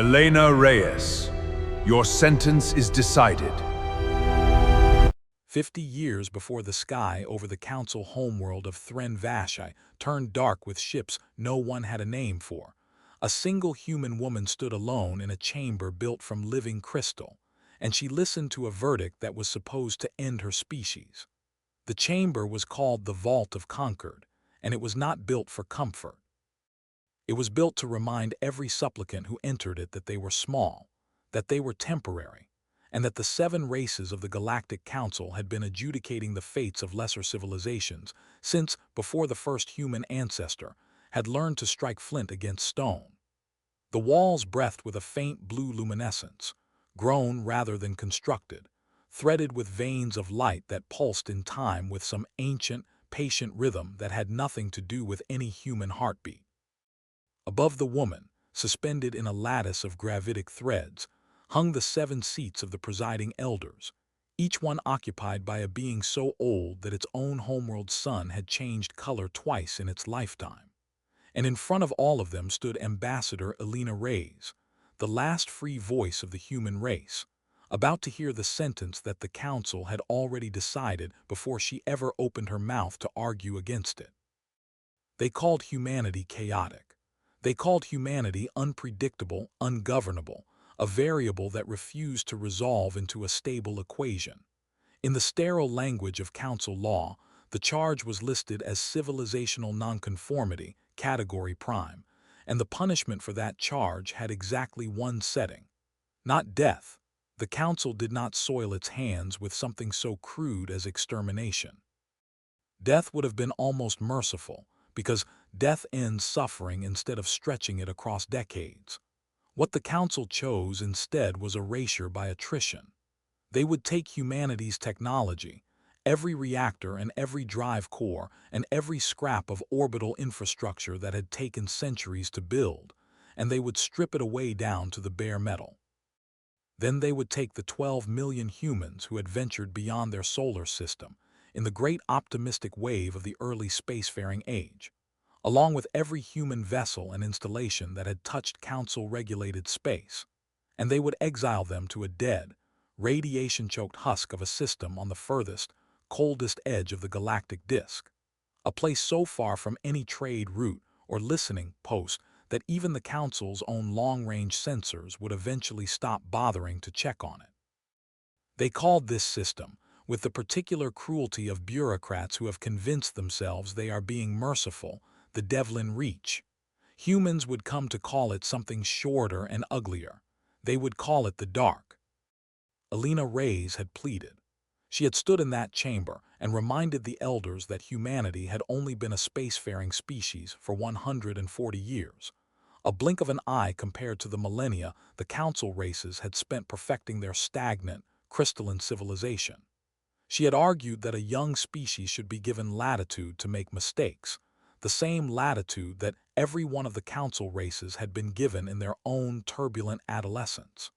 Elena Reyes, your sentence is decided. 50 years before the sky over the council homeworld of Thren Vashai turned dark with ships no one had a name for, a single human woman stood alone in a chamber built from living crystal, and she listened to a verdict that was supposed to end her species. The chamber was called the Vault of Concord, and it was not built for comfort. It was built to remind every supplicant who entered it that they were small, that they were temporary, and that the 7 races of the Galactic Council had been adjudicating the fates of lesser civilizations since, before the first human ancestor, had learned to strike flint against stone. The walls breathed with a faint blue luminescence, grown rather than constructed, threaded with veins of light that pulsed in time with some ancient, patient rhythm that had nothing to do with any human heartbeat. Above the woman, suspended in a lattice of gravitic threads, hung the 7 seats of the presiding elders, each one occupied by a being so old that its own homeworld sun had changed color twice in its lifetime. And in front of all of them stood Ambassador Elena Reyes, the last free voice of the human race, about to hear the sentence that the council had already decided before she ever opened her mouth to argue against it. They called humanity chaotic. They called humanity unpredictable, ungovernable, a variable that refused to resolve into a stable equation. In the sterile language of council law, the charge was listed as civilizational nonconformity, category prime, and the punishment for that charge had exactly one setting: not death. The council did not soil its hands with something so crude as extermination. Death would have been almost merciful, because death ends suffering instead of stretching it across decades. What the council chose instead was erasure by attrition. They would take humanity's technology, every reactor and every drive core and every scrap of orbital infrastructure that had taken centuries to build, and they would strip it away down to the bare metal. Then they would take the 12 million humans who had ventured beyond their solar system in the great optimistic wave of the early spacefaring age, along with every human vessel and installation that had touched council-regulated space, and they would exile them to a dead, radiation-choked husk of a system on the furthest, coldest edge of the galactic disk, a place so far from any trade route or listening post that even the council's own long-range sensors would eventually stop bothering to check on it. They called this system, with the particular cruelty of bureaucrats who have convinced themselves they are being merciful, the Devlin Reach. Humans would come to call it something shorter and uglier. They would call it the Dark. Elena Reyes had pleaded. She had stood in that chamber and reminded the elders that humanity had only been a spacefaring species for 140 years. A blink of an eye compared to the millennia the council races had spent perfecting their stagnant, crystalline civilization. She had argued that a young species should be given latitude to make mistakes, the same latitude that every one of the council races had been given in their own turbulent adolescence.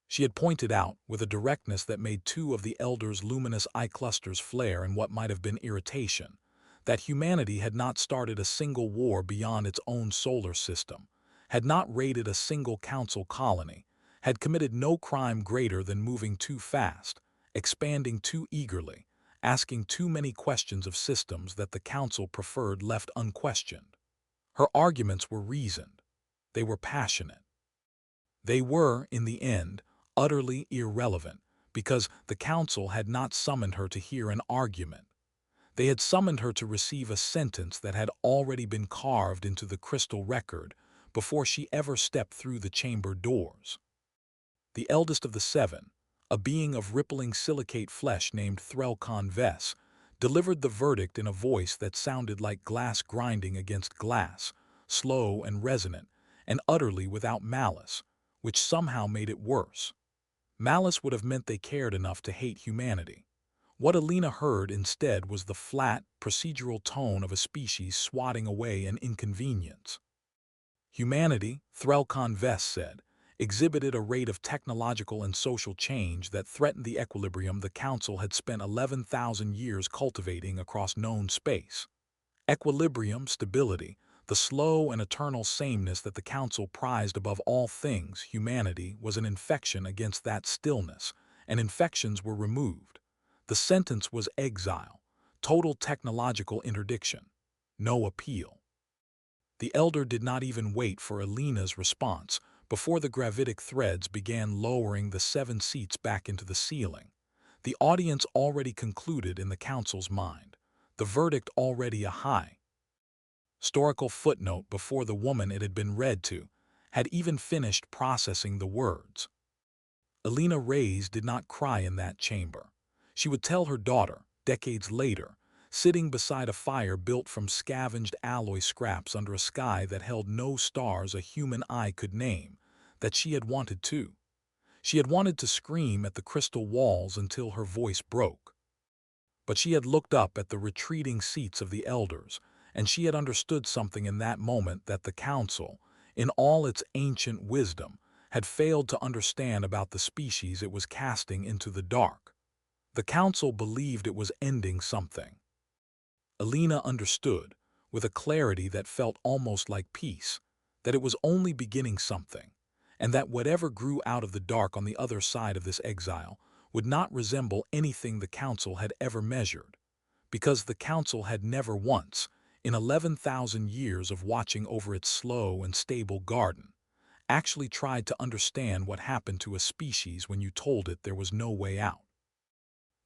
She had pointed out, with a directness that made 2 of the elders' luminous eye clusters flare in what might have been irritation, that humanity had not started a single war beyond its own solar system, had not raided a single council colony, had committed no crime greater than moving too fast, expanding too eagerly, asking too many questions of systems that the council preferred left unquestioned. Her arguments were reasoned. They were passionate. They were, in the end, utterly irrelevant, because the council had not summoned her to hear an argument. They had summoned her to receive a sentence that had already been carved into the crystal record before she ever stepped through the chamber doors. The eldest of the 7, a being of rippling silicate flesh named Threlkon Vess, delivered the verdict in a voice that sounded like glass grinding against glass, slow and resonant, and utterly without malice, which somehow made it worse. Malice would have meant they cared enough to hate humanity. What Elena heard instead was the flat, procedural tone of a species swatting away an inconvenience. Humanity, Threlkon Vess said, exhibited a rate of technological and social change that threatened the equilibrium the Council had spent 11,000 years cultivating across known space. Equilibrium, stability, The slow and eternal sameness that the Council prized above all things, humanity, was an infection against that stillness, and infections were removed. The sentence was exile, total technological interdiction, no appeal. The elder did not even wait for Elena's response before the gravitic threads began lowering the 7 seats back into the ceiling. The audience already concluded in the Council's mind, the verdict already a high historical footnote before the woman it had been read to had even finished processing the words. Elena Reyes did not cry in that chamber. She would tell her daughter, decades later, sitting beside a fire built from scavenged alloy scraps under a sky that held no stars a human eye could name, that she had wanted to. She had wanted to scream at the crystal walls until her voice broke. But she had looked up at the retreating seats of the elders, and she had understood something in that moment that the Council, in all its ancient wisdom, had failed to understand about the species it was casting into the dark. The Council believed it was ending something. Elena understood, with a clarity that felt almost like peace, that it was only beginning something, and that whatever grew out of the dark on the other side of this exile would not resemble anything the Council had ever measured, because the Council had never once, in 11,000 years of watching over its slow and stable garden, actually tried to understand what happened to a species when you told it there was no way out.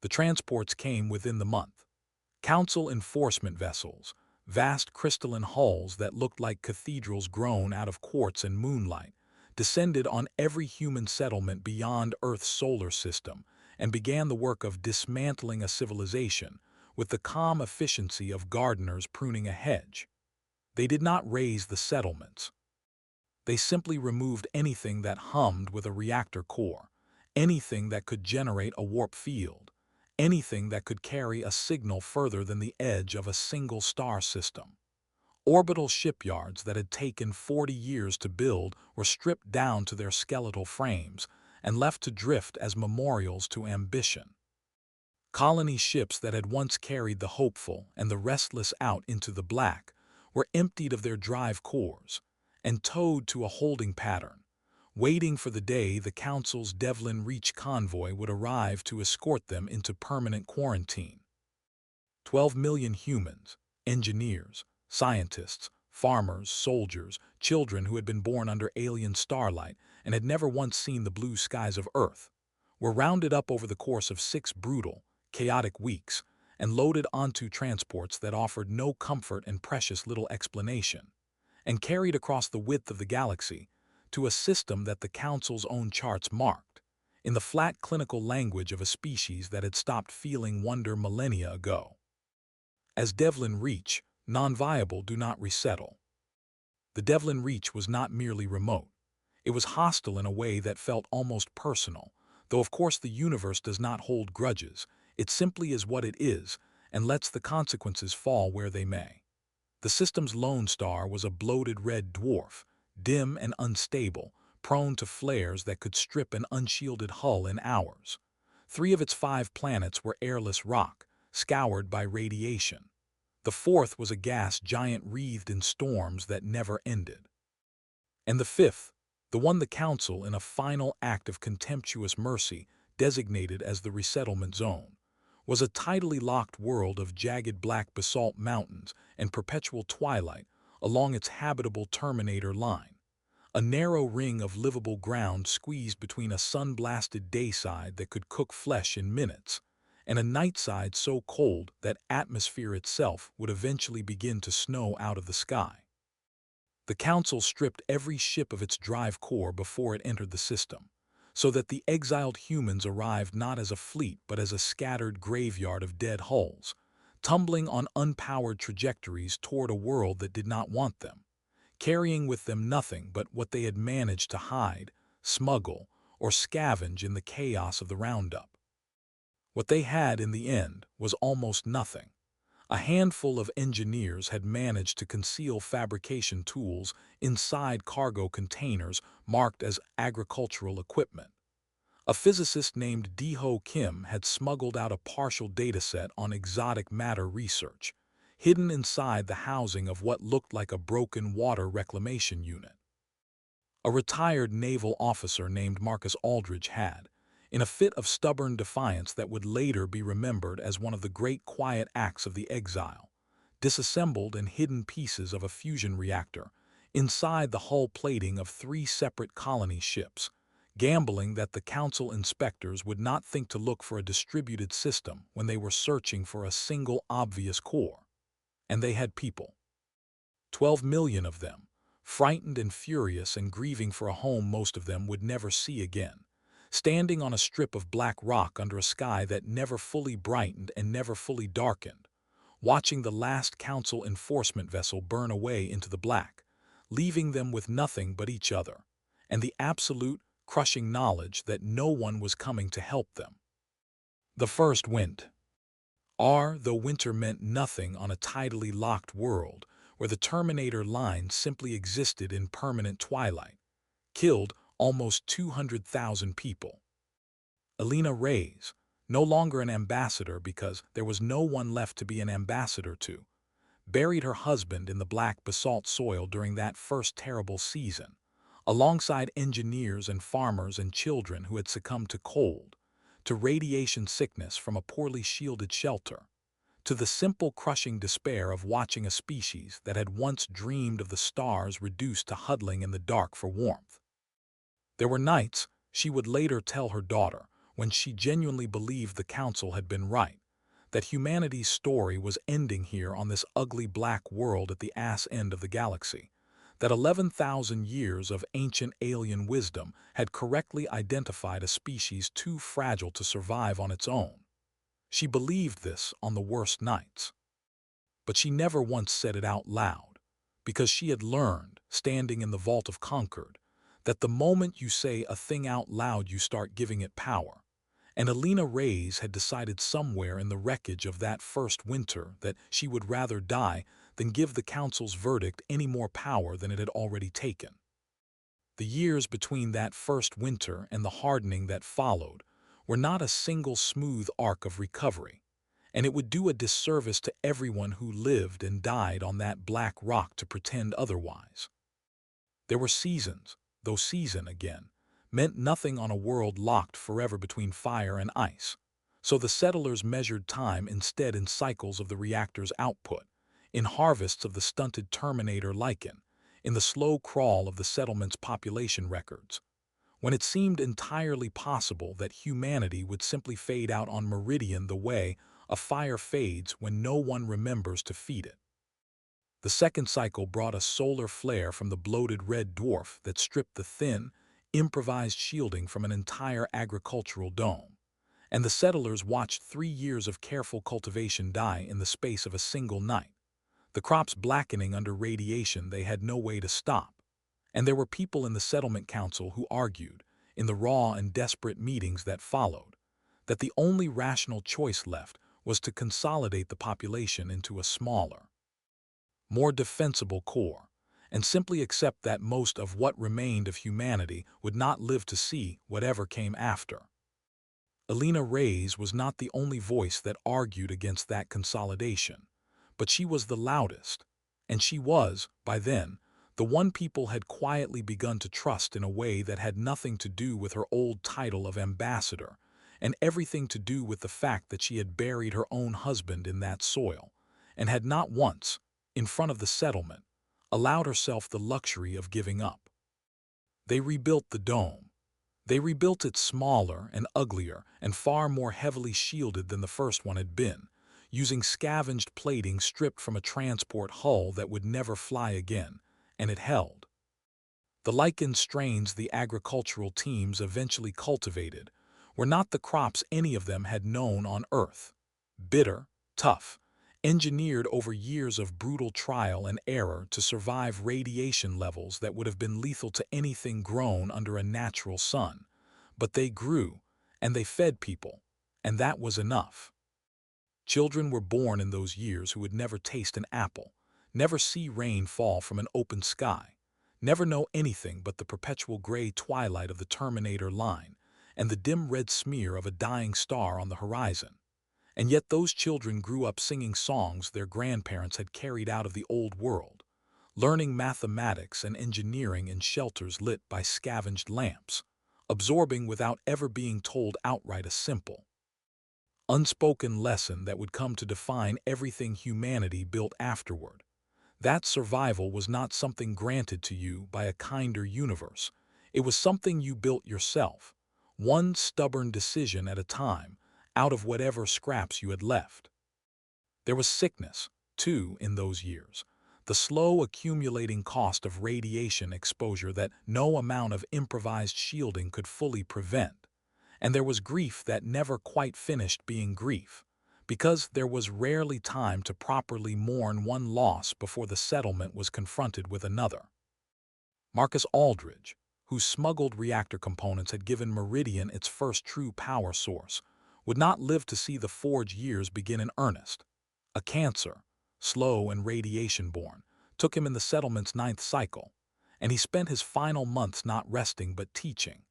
The transports came within the month. Council enforcement vessels, vast crystalline hulls that looked like cathedrals grown out of quartz and moonlight, descended on every human settlement beyond Earth's solar system and began the work of dismantling a civilization with the calm efficiency of gardeners pruning a hedge. They did not raise the settlements. They simply removed anything that hummed with a reactor core, anything that could generate a warp field, anything that could carry a signal further than the edge of a single star system. Orbital shipyards that had taken 40 years to build were stripped down to their skeletal frames and left to drift as memorials to ambition. Colony ships that had once carried the hopeful and the restless out into the black were emptied of their drive cores and towed to a holding pattern, waiting for the day the Council's Devlin Reach convoy would arrive to escort them into permanent quarantine. 12 million humans, engineers, scientists, farmers, soldiers, children who had been born under alien starlight and had never once seen the blue skies of Earth, were rounded up over the course of 6 brutal, chaotic weeks and loaded onto transports that offered no comfort and precious little explanation, and carried across the width of the galaxy to a system that the Council's own charts marked, in the flat clinical language of a species that had stopped feeling wonder millennia ago. As Devlin Reach, non-viable do not resettle. The Devlin Reach was not merely remote. It was hostile in a way that felt almost personal, though of course the universe does not hold grudges. It simply is what it is and lets the consequences fall where they may. The system's lone star was a bloated red dwarf, dim and unstable, prone to flares that could strip an unshielded hull in hours. 3 of its 5 planets were airless rock, scoured by radiation. The 4th was a gas giant wreathed in storms that never ended. And the 5th, the one the Council, in a final act of contemptuous mercy, designated as the resettlement zone, was a tidally locked world of jagged black basalt mountains and perpetual twilight along its habitable terminator line, a narrow ring of livable ground squeezed between a sun-blasted dayside that could cook flesh in minutes and a nightside so cold that atmosphere itself would eventually begin to snow out of the sky. The Council stripped every ship of its drive core before it entered the system, so that the exiled humans arrived not as a fleet but as a scattered graveyard of dead hulls, tumbling on unpowered trajectories toward a world that did not want them, carrying with them nothing but what they had managed to hide, smuggle, or scavenge in the chaos of the roundup. What they had in the end was almost nothing. A handful of engineers had managed to conceal fabrication tools inside cargo containers marked as agricultural equipment. A physicist named Deho Kim had smuggled out a partial dataset on exotic matter research, hidden inside the housing of what looked like a broken water reclamation unit. A retired naval officer named Marcus Aldridge had, in a fit of stubborn defiance that would later be remembered as one of the great quiet acts of the exile, disassembled and hidden pieces of a fusion reactor inside the hull plating of 3 separate colony ships, gambling that the Council inspectors would not think to look for a distributed system when they were searching for a single obvious core. And they had people. 12 million of them, frightened and furious and grieving for a home most of them would never see again, standing on a strip of black rock under a sky that never fully brightened and never fully darkened, watching the last Council enforcement vessel burn away into the black, leaving them with nothing but each other, and the absolute, crushing knowledge that no one was coming to help them. The first wind. Though winter meant nothing on a tidally locked world where the Terminator line simply existed in permanent twilight, killed almost 200,000 people. Elena Reyes, no longer an ambassador because there was no one left to be an ambassador to, buried her husband in the black basalt soil during that first terrible season, alongside engineers and farmers and children who had succumbed to cold, to radiation sickness from a poorly shielded shelter, to the simple crushing despair of watching a species that had once dreamed of the stars reduced to huddling in the dark for warmth. There were nights, she would later tell her daughter, when she genuinely believed the Council had been right, that humanity's story was ending here on this ugly black world at the ass end of the galaxy, that 11,000 years of ancient alien wisdom had correctly identified a species too fragile to survive on its own. She believed this on the worst nights. But she never once said it out loud, because she had learned, standing in the Vault of Concord, that the moment you say a thing out loud you start giving it power. And Elena Reyes had decided somewhere in the wreckage of that first winter that she would rather die than give the Council's verdict any more power than it had already taken. The years between that first winter and the hardening that followed were not a single smooth arc of recovery, and it would do a disservice to everyone who lived and died on that black rock to pretend otherwise. There were seasons, though season, again, meant nothing on a world locked forever between fire and ice, so the settlers measured time instead in cycles of the reactor's output, in harvests of the stunted Terminator lichen, in the slow crawl of the settlement's population records, when it seemed entirely possible that humanity would simply fade out on Meridian the way a fire fades when no one remembers to feed it. The second cycle brought a solar flare from the bloated red dwarf that stripped the thin, improvised shielding from an entire agricultural dome, and the settlers watched 3 years of careful cultivation die in the space of a single night, the crops blackening under radiation they had no way to stop. And there were people in the Settlement Council who argued, in the raw and desperate meetings that followed, that the only rational choice left was to consolidate the population into a smaller, more defensible core, and simply accept that most of what remained of humanity would not live to see whatever came after. Elena Reyes was not the only voice that argued against that consolidation, but she was the loudest, and she was, by then, the one people had quietly begun to trust in a way that had nothing to do with her old title of ambassador, and everything to do with the fact that she had buried her own husband in that soil, and had not once, in front of the settlement, allowed herself the luxury of giving up. They rebuilt the dome. They rebuilt it smaller and uglier and far more heavily shielded than the first one had been, using scavenged plating stripped from a transport hull that would never fly again, and it held. The lichen strains the agricultural teams eventually cultivated were not the crops any of them had known on Earth. Bitter, tough, engineered over years of brutal trial and error to survive radiation levels that would have been lethal to anything grown under a natural sun. But they grew, and they fed people, and that was enough. Children were born in those years who would never taste an apple, never see rain fall from an open sky, never know anything but the perpetual gray twilight of the Terminator line and the dim red smear of a dying star on the horizon. And yet those children grew up singing songs their grandparents had carried out of the old world, learning mathematics and engineering in shelters lit by scavenged lamps, absorbing without ever being told outright a simple, unspoken lesson that would come to define everything humanity built afterward. That survival was not something granted to you by a kinder universe. It was something you built yourself, one stubborn decision at a time, out of whatever scraps you had left. There was sickness, too, in those years, the slow accumulating cost of radiation exposure that no amount of improvised shielding could fully prevent. And there was grief that never quite finished being grief, because there was rarely time to properly mourn one loss before the settlement was confronted with another. Marcus Aldridge, whose smuggled reactor components had given Meridian its first true power source, would not live to see the Forge years begin in earnest. A cancer, slow and radiation-borne, took him in the settlement's 9th cycle, and he spent his final months not resting but teaching,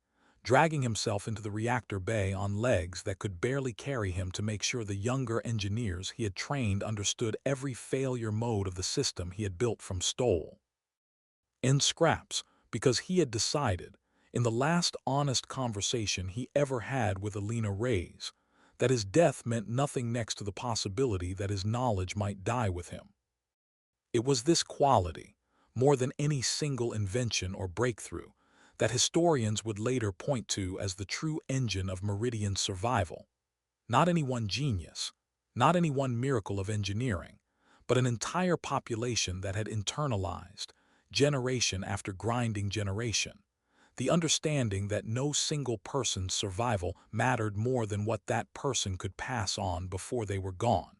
dragging himself into the reactor bay on legs that could barely carry him to make sure the younger engineers he had trained understood every failure mode of the system he had built from stole. In scraps, because he had decided, in the last honest conversation he ever had with Elena Reyes, that his death meant nothing next to the possibility that his knowledge might die with him. It was this quality, more than any single invention or breakthrough, that historians would later point to as the true engine of Meridian's survival. Not any one genius, not any one miracle of engineering, but an entire population that had internalized, generation after grinding generation, the understanding that no single person's survival mattered more than what that person could pass on before they were gone.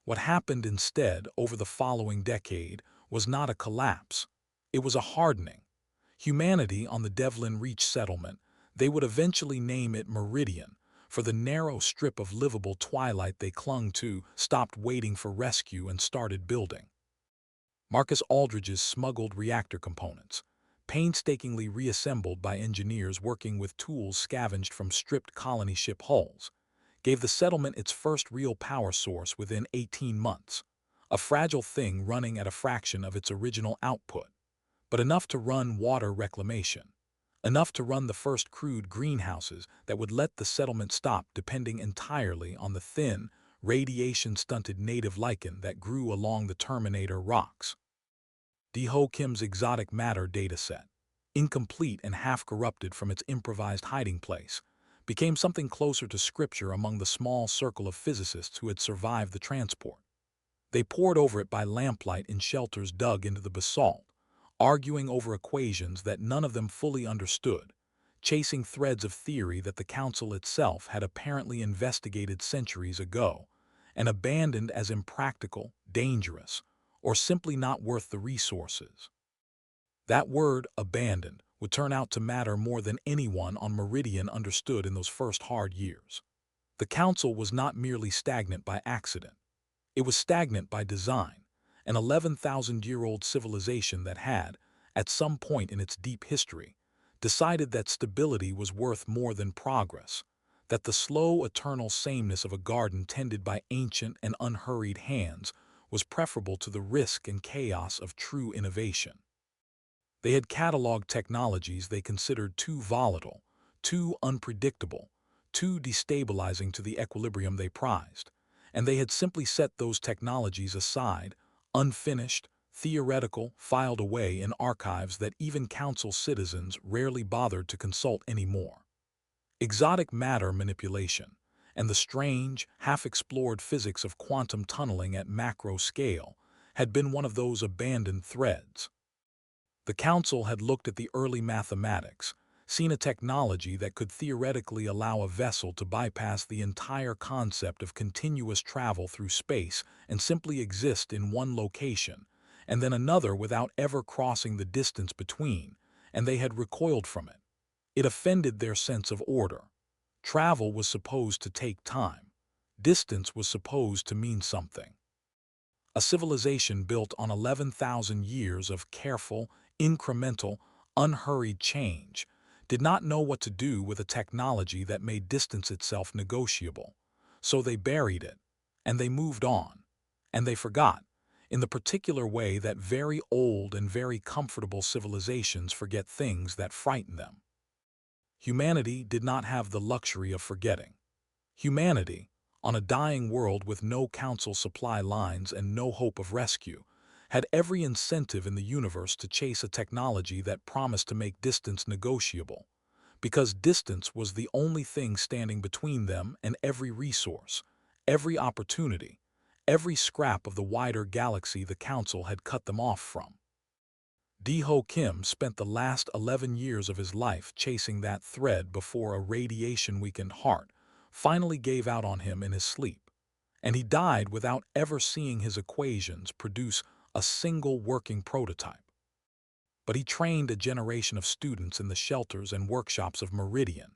What happened instead over the following decade was not a collapse, it was a hardening. Humanity on the Devlin Reach settlement, they would eventually name it Meridian, for the narrow strip of livable twilight they clung to, stopped waiting for rescue and started building. Marcus Aldridge's smuggled reactor components, painstakingly reassembled by engineers working with tools scavenged from stripped colony ship hulls, gave the settlement its first real power source within 18 months, a fragile thing running at a fraction of its original output, but enough to run water reclamation, enough to run the first crude greenhouses that would let the settlement stop depending entirely on the thin, radiation-stunted native lichen that grew along the Terminator rocks. Kim's exotic matter dataset, incomplete and half-corrupted from its improvised hiding place, became something closer to scripture among the small circle of physicists who had survived the transport. They pored over it by lamplight in shelters dug into the basalt, arguing over equations that none of them fully understood, chasing threads of theory that the Council itself had apparently investigated centuries ago and abandoned as impractical, dangerous, or simply not worth the resources. That word, abandoned, would turn out to matter more than anyone on Meridian understood in those first hard years. The Council was not merely stagnant by accident. It was stagnant by design, an 11,000-year-old civilization that had, at some point in its deep history, decided that stability was worth more than progress, that the slow, eternal sameness of a garden tended by ancient and unhurried hands was preferable to the risk and chaos of true innovation. They had cataloged technologies they considered too volatile, too unpredictable, too destabilizing to the equilibrium they prized, and they had simply set those technologies aside, unfinished, theoretical, filed away in archives that even Council citizens rarely bothered to consult anymore. Exotic matter manipulation, and the strange, half-explored physics of quantum tunneling at macro scale had been one of those abandoned threads. The Council had looked at the early mathematics, seen a technology that could theoretically allow a vessel to bypass the entire concept of continuous travel through space and simply exist in one location, and then another without ever crossing the distance between, and they had recoiled from it. It offended their sense of order. Travel was supposed to take time. Distance was supposed to mean something. A civilization built on 11,000 years of careful, incremental, unhurried change did not know what to do with a technology that made distance itself negotiable, So they buried it, and they moved on, and they forgot, in the particular way that very old and very comfortable civilizations forget things that frighten them. Humanity did not have the luxury of forgetting. Humanity, on a dying world with no council supply lines and no hope of rescue, had every incentive in the universe to chase a technology that promised to make distance negotiable, because distance was the only thing standing between them and every resource, every opportunity, every scrap of the wider galaxy the Council had cut them off from. Deho Kim spent the last 11 years of his life chasing that thread before a radiation-weakened heart finally gave out on him in his sleep, and he died without ever seeing his equations produce a single working prototype. But he trained a generation of students in the shelters and workshops of Meridian,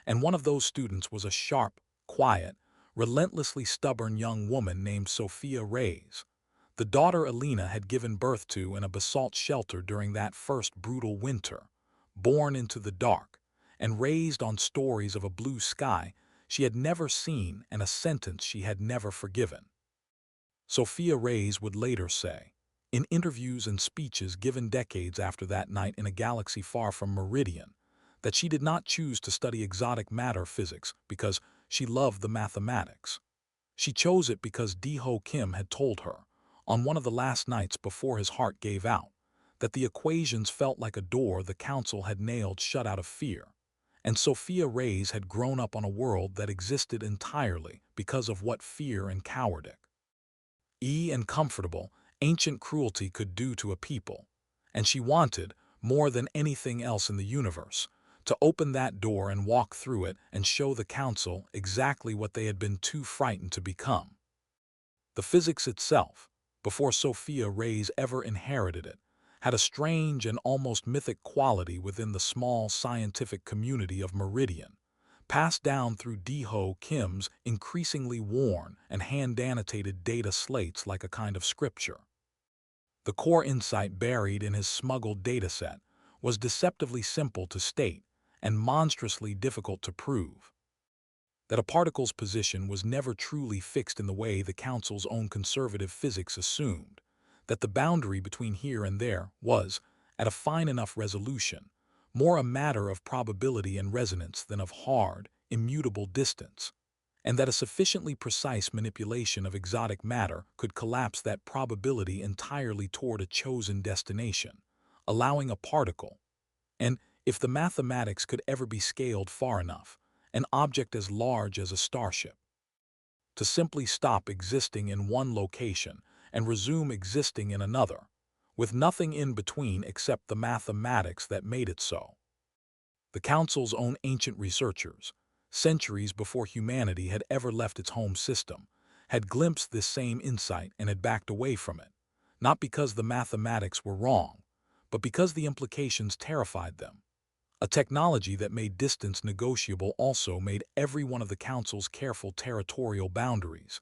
and one of those students was a sharp, quiet, relentlessly stubborn young woman named Sofia Reyes, the daughter Elena had given birth to in a basalt shelter during that first brutal winter, born into the dark, and raised on stories of a blue sky she had never seen and a sentence she had never forgiven. Sofia Reyes would later say, in interviews and speeches given decades after that night in a galaxy far from Meridian, that she did not choose to study exotic matter physics because she loved the mathematics. She chose it because Deho Kim had told her, on one of the last nights before his heart gave out, that the equations felt like a door the Council had nailed shut out of fear, and Sofia Reyes had grown up on a world that existed entirely because of what fear and cowardice and comfortable, ancient cruelty could do to a people, and she wanted, more than anything else in the universe, to open that door and walk through it and show the Council exactly what they had been too frightened to become. The physics itself, before Sofia Reyes ever inherited it, had a strange and almost mythic quality within the small scientific community of Meridian, passed down through Deho Kim's increasingly worn and hand-annotated data slates like a kind of scripture. The core insight buried in his smuggled dataset was deceptively simple to state and monstrously difficult to prove. That a particle's position was never truly fixed in the way the Council's own conservative physics assumed, that the boundary between here and there was, at a fine enough resolution, more a matter of probability and resonance than of hard, immutable distance, and that a sufficiently precise manipulation of exotic matter could collapse that probability entirely toward a chosen destination, allowing a particle, and, if the mathematics could ever be scaled far enough, an object as large as a starship, to simply stop existing in one location and resume existing in another, with nothing in between except the mathematics that made it so. The Council's own ancient researchers, centuries before humanity had ever left its home system, had glimpsed this same insight and had backed away from it, not because the mathematics were wrong, but because the implications terrified them. A technology that made distance negotiable also made every one of the Council's careful territorial boundaries,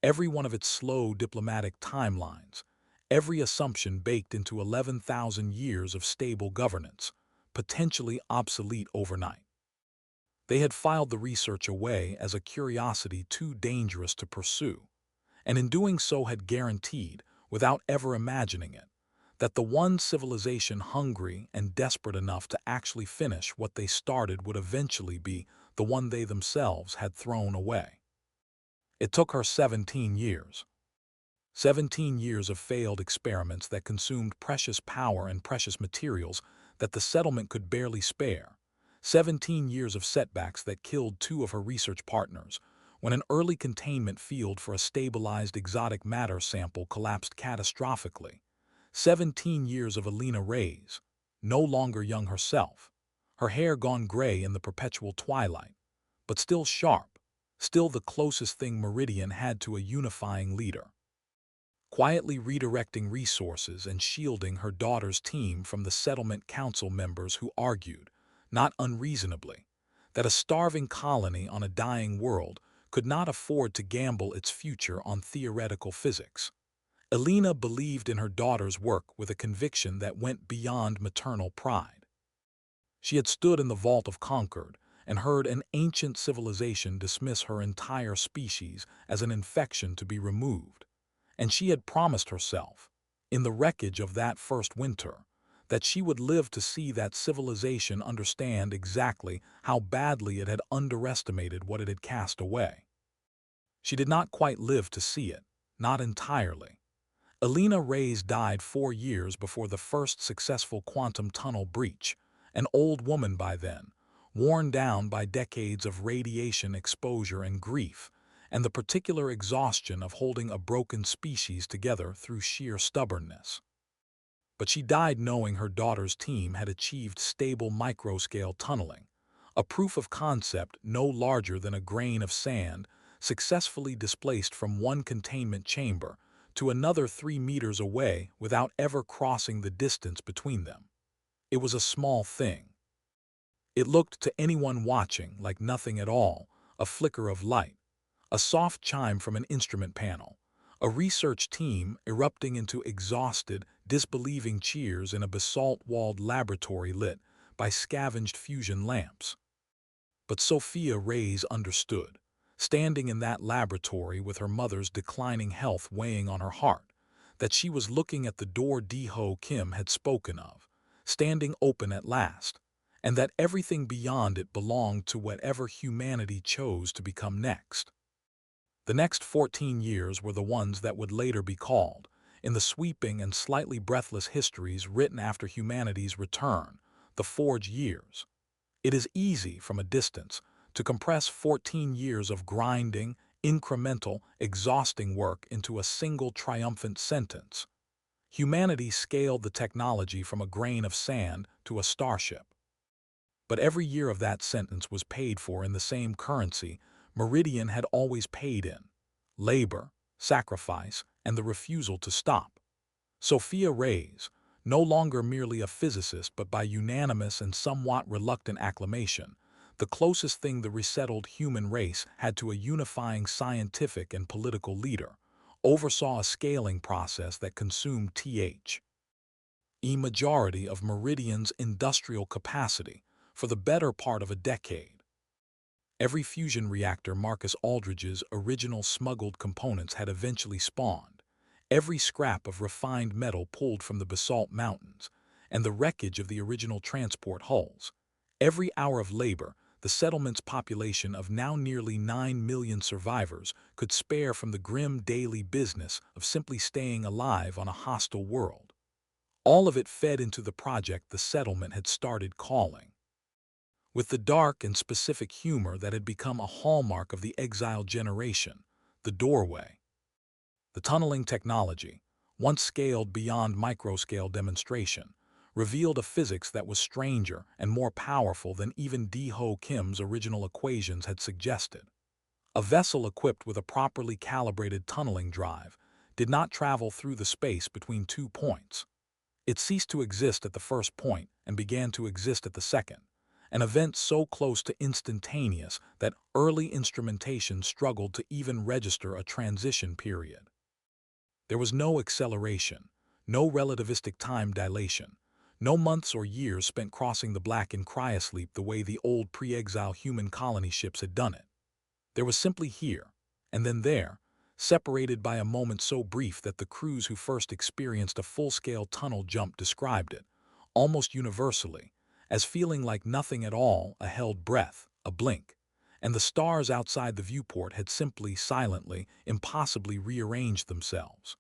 every one of its slow diplomatic timelines, every assumption baked into 11,000 years of stable governance, potentially obsolete overnight. They had filed the research away as a curiosity too dangerous to pursue, and in doing so had guaranteed, without ever imagining it, that the one civilization hungry and desperate enough to actually finish what they started would eventually be the one they themselves had thrown away. It took her 17 years. 17 years of failed experiments that consumed precious power and precious materials that the settlement could barely spare. 17 years of setbacks that killed two of her research partners when an early containment field for a stabilized exotic matter sample collapsed catastrophically. 17 years of Elena Reyes, no longer young herself, her hair gone gray in the perpetual twilight, but still sharp, still the closest thing Meridian had to a unifying leader. Quietly redirecting resources and shielding her daughter's team from the settlement council members who argued, not unreasonably, that a starving colony on a dying world could not afford to gamble its future on theoretical physics. Elena believed in her daughter's work with a conviction that went beyond maternal pride. She had stood in the vault of Concord and heard an ancient civilization dismiss her entire species as an infection to be removed. And she had promised herself, in the wreckage of that first winter, that she would live to see that civilization understand exactly how badly it had underestimated what it had cast away. She did not quite live to see it, not entirely. Elena Reyes died 4 years before the first successful quantum tunnel breach, an old woman by then, worn down by decades of radiation exposure and grief, and the particular exhaustion of holding a broken species together through sheer stubbornness. But she died knowing her daughter's team had achieved stable microscale tunneling, a proof of concept no larger than a grain of sand, successfully displaced from one containment chamber to another 3 meters away without ever crossing the distance between them. It was a small thing. It looked to anyone watching like nothing at all, a flicker of light, a soft chime from an instrument panel, a research team erupting into exhausted, disbelieving cheers in a basalt-walled laboratory lit by scavenged fusion lamps. But Sofia Reyes understood, standing in that laboratory with her mother's declining health weighing on her heart, that she was looking at the door Deho Kim had spoken of, standing open at last, and that everything beyond it belonged to whatever humanity chose to become next. The next 14 years were the ones that would later be called, in the sweeping and slightly breathless histories written after humanity's return, the Forge years. It is easy, from a distance, to compress 14 years of grinding, incremental, exhausting work into a single triumphant sentence. Humanity scaled the technology from a grain of sand to a starship. But every year of that sentence was paid for in the same currency Meridian had always paid in: labor, sacrifice, and the refusal to stop. Sofia Reyes, no longer merely a physicist but by unanimous and somewhat reluctant acclamation, the closest thing the resettled human race had to a unifying scientific and political leader, oversaw a scaling process that consumed the majority of Meridian's industrial capacity for the better part of a decade. Every fusion reactor Marcus Aldridge's original smuggled components had eventually spawned, every scrap of refined metal pulled from the basalt mountains, and the wreckage of the original transport hulls. Every hour of labor the settlement's population of now nearly 9 million survivors could spare from the grim daily business of simply staying alive on a hostile world. All of it fed into the project the settlement had started calling, with the dark and specific humor that had become a hallmark of the exile generation, the doorway. The tunneling technology, once scaled beyond microscale demonstration, revealed a physics that was stranger and more powerful than even Deho Kim's original equations had suggested. A vessel equipped with a properly calibrated tunneling drive did not travel through the space between 2 points. It ceased to exist at the first point and began to exist at the second, an event so close to instantaneous that early instrumentation struggled to even register a transition period. There was no acceleration, no relativistic time dilation, no months or years spent crossing the black in cryosleep the way the old pre-exile human colony ships had done it. There was simply here, and then there, separated by a moment so brief that the crews who first experienced a full-scale tunnel jump described it, almost universally, as feeling like nothing at all, a held breath, a blink, and the stars outside the viewport had simply, silently, impossibly rearranged themselves.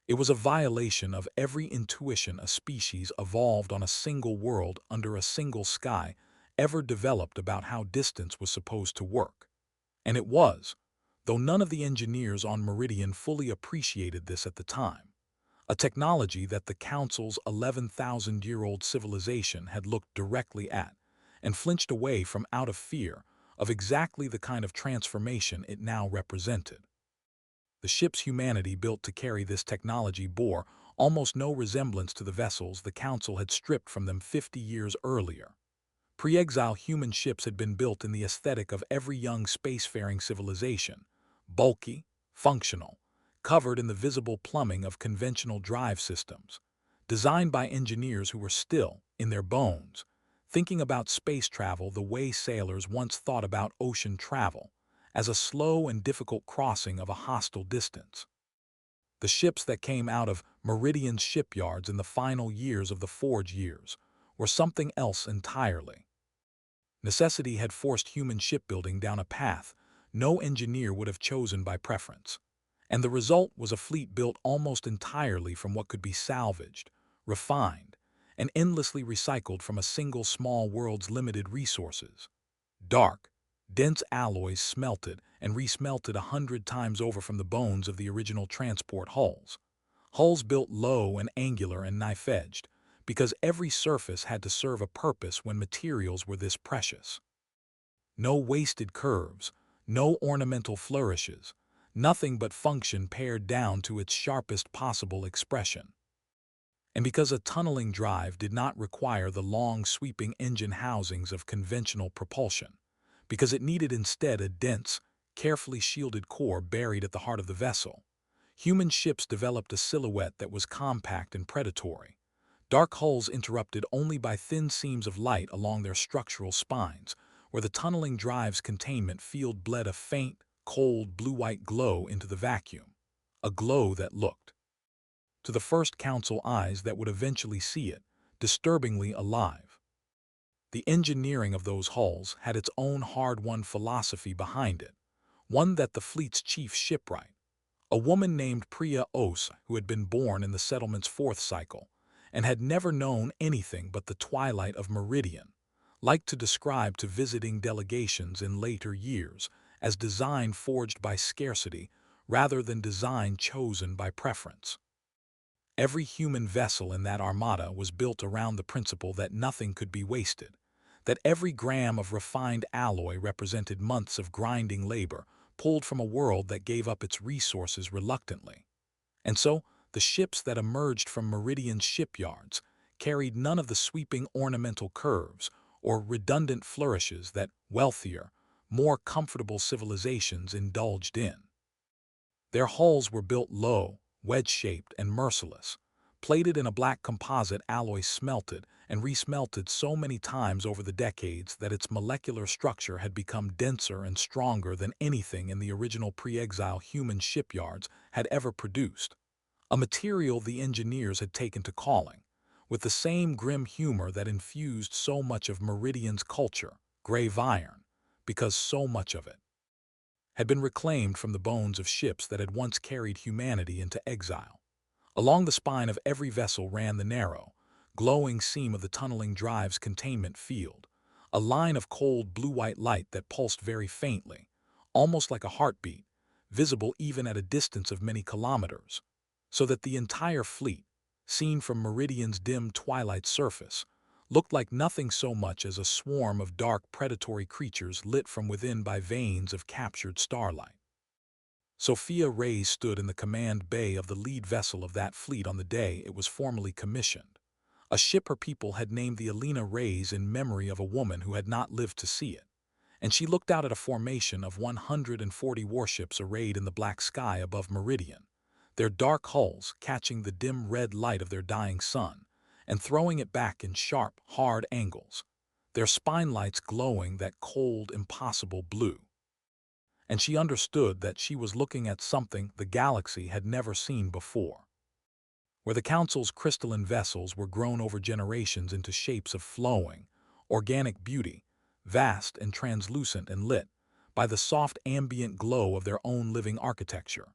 It was a violation of every intuition a species evolved on a single world under a single sky ever developed about how distance was supposed to work. And it was, though none of the engineers on Meridian fully appreciated this at the time, a technology that the Council's 11,000-year-old civilization had looked directly at and flinched away from out of fear of exactly the kind of transformation it now represented. The ships humanity built to carry this technology bore almost no resemblance to the vessels the Council had stripped from them 50 years earlier. Pre-exile human ships had been built in the aesthetic of every young spacefaring civilization, bulky, functional, covered in the visible plumbing of conventional drive systems, designed by engineers who were still, in their bones, thinking about space travel the way sailors once thought about ocean travel, as a slow and difficult crossing of a hostile distance. The ships that came out of Meridian's shipyards in the final years of the Forge years were something else entirely. Necessity had forced human shipbuilding down a path no engineer would have chosen by preference, and the result was a fleet built almost entirely from what could be salvaged, refined, and endlessly recycled from a single small world's limited resources. Dark, dense alloys smelted and resmelted 100 times over from the bones of the original transport hulls. Hulls built low and angular and knife-edged, because every surface had to serve a purpose when materials were this precious. No wasted curves, no ornamental flourishes, nothing but function pared down to its sharpest possible expression. And because a tunneling drive did not require the long sweeping engine housings of conventional propulsion, because it needed instead a dense, carefully shielded core buried at the heart of the vessel, human ships developed a silhouette that was compact and predatory. Dark hulls interrupted only by thin seams of light along their structural spines, where the tunneling drive's containment field bled a faint, cold, blue-white glow into the vacuum, a glow that looked, to the first Council eyes that would eventually see it, disturbingly alive. The engineering of those hulls had its own hard-won philosophy behind it, one that the fleet's chief shipwright, a woman named Priya Ose, who had been born in the settlement's fourth cycle, and had never known anything but the twilight of Meridian, liked to describe to visiting delegations in later years as design forged by scarcity rather than design chosen by preference. Every human vessel in that armada was built around the principle that nothing could be wasted, that every gram of refined alloy represented months of grinding labor pulled from a world that gave up its resources reluctantly. And so, the ships that emerged from Meridian's shipyards carried none of the sweeping ornamental curves or redundant flourishes that wealthier, more comfortable civilizations indulged in. Their hulls were built low, wedge-shaped, and merciless, plated in a black composite alloy smelted and resmelted so many times over the decades that its molecular structure had become denser and stronger than anything in the original pre-exile human shipyards had ever produced, a material the engineers had taken to calling, with the same grim humor that infused so much of Meridian's culture, grave iron, because so much of it had been reclaimed from the bones of ships that had once carried humanity into exile. Along the spine of every vessel ran the narrow, glowing seam of the tunneling drive's containment field, a line of cold blue-white light that pulsed very faintly, almost like a heartbeat, visible even at a distance of many kilometers, so that the entire fleet, seen from Meridian's dim twilight surface, looked like nothing so much as a swarm of dark predatory creatures lit from within by veins of captured starlight. Sofia Reyes stood in the command bay of the lead vessel of that fleet on the day it was formally commissioned, a ship her people had named the Elena Reyes in memory of a woman who had not lived to see it, and she looked out at a formation of 140 warships arrayed in the black sky above Meridian, their dark hulls catching the dim red light of their dying sun and throwing it back in sharp, hard angles, their spine lights glowing that cold, impossible blue. And she understood that she was looking at something the galaxy had never seen before. Where the Council's crystalline vessels were grown over generations into shapes of flowing, organic beauty, vast and translucent and lit by the soft ambient glow of their own living architecture.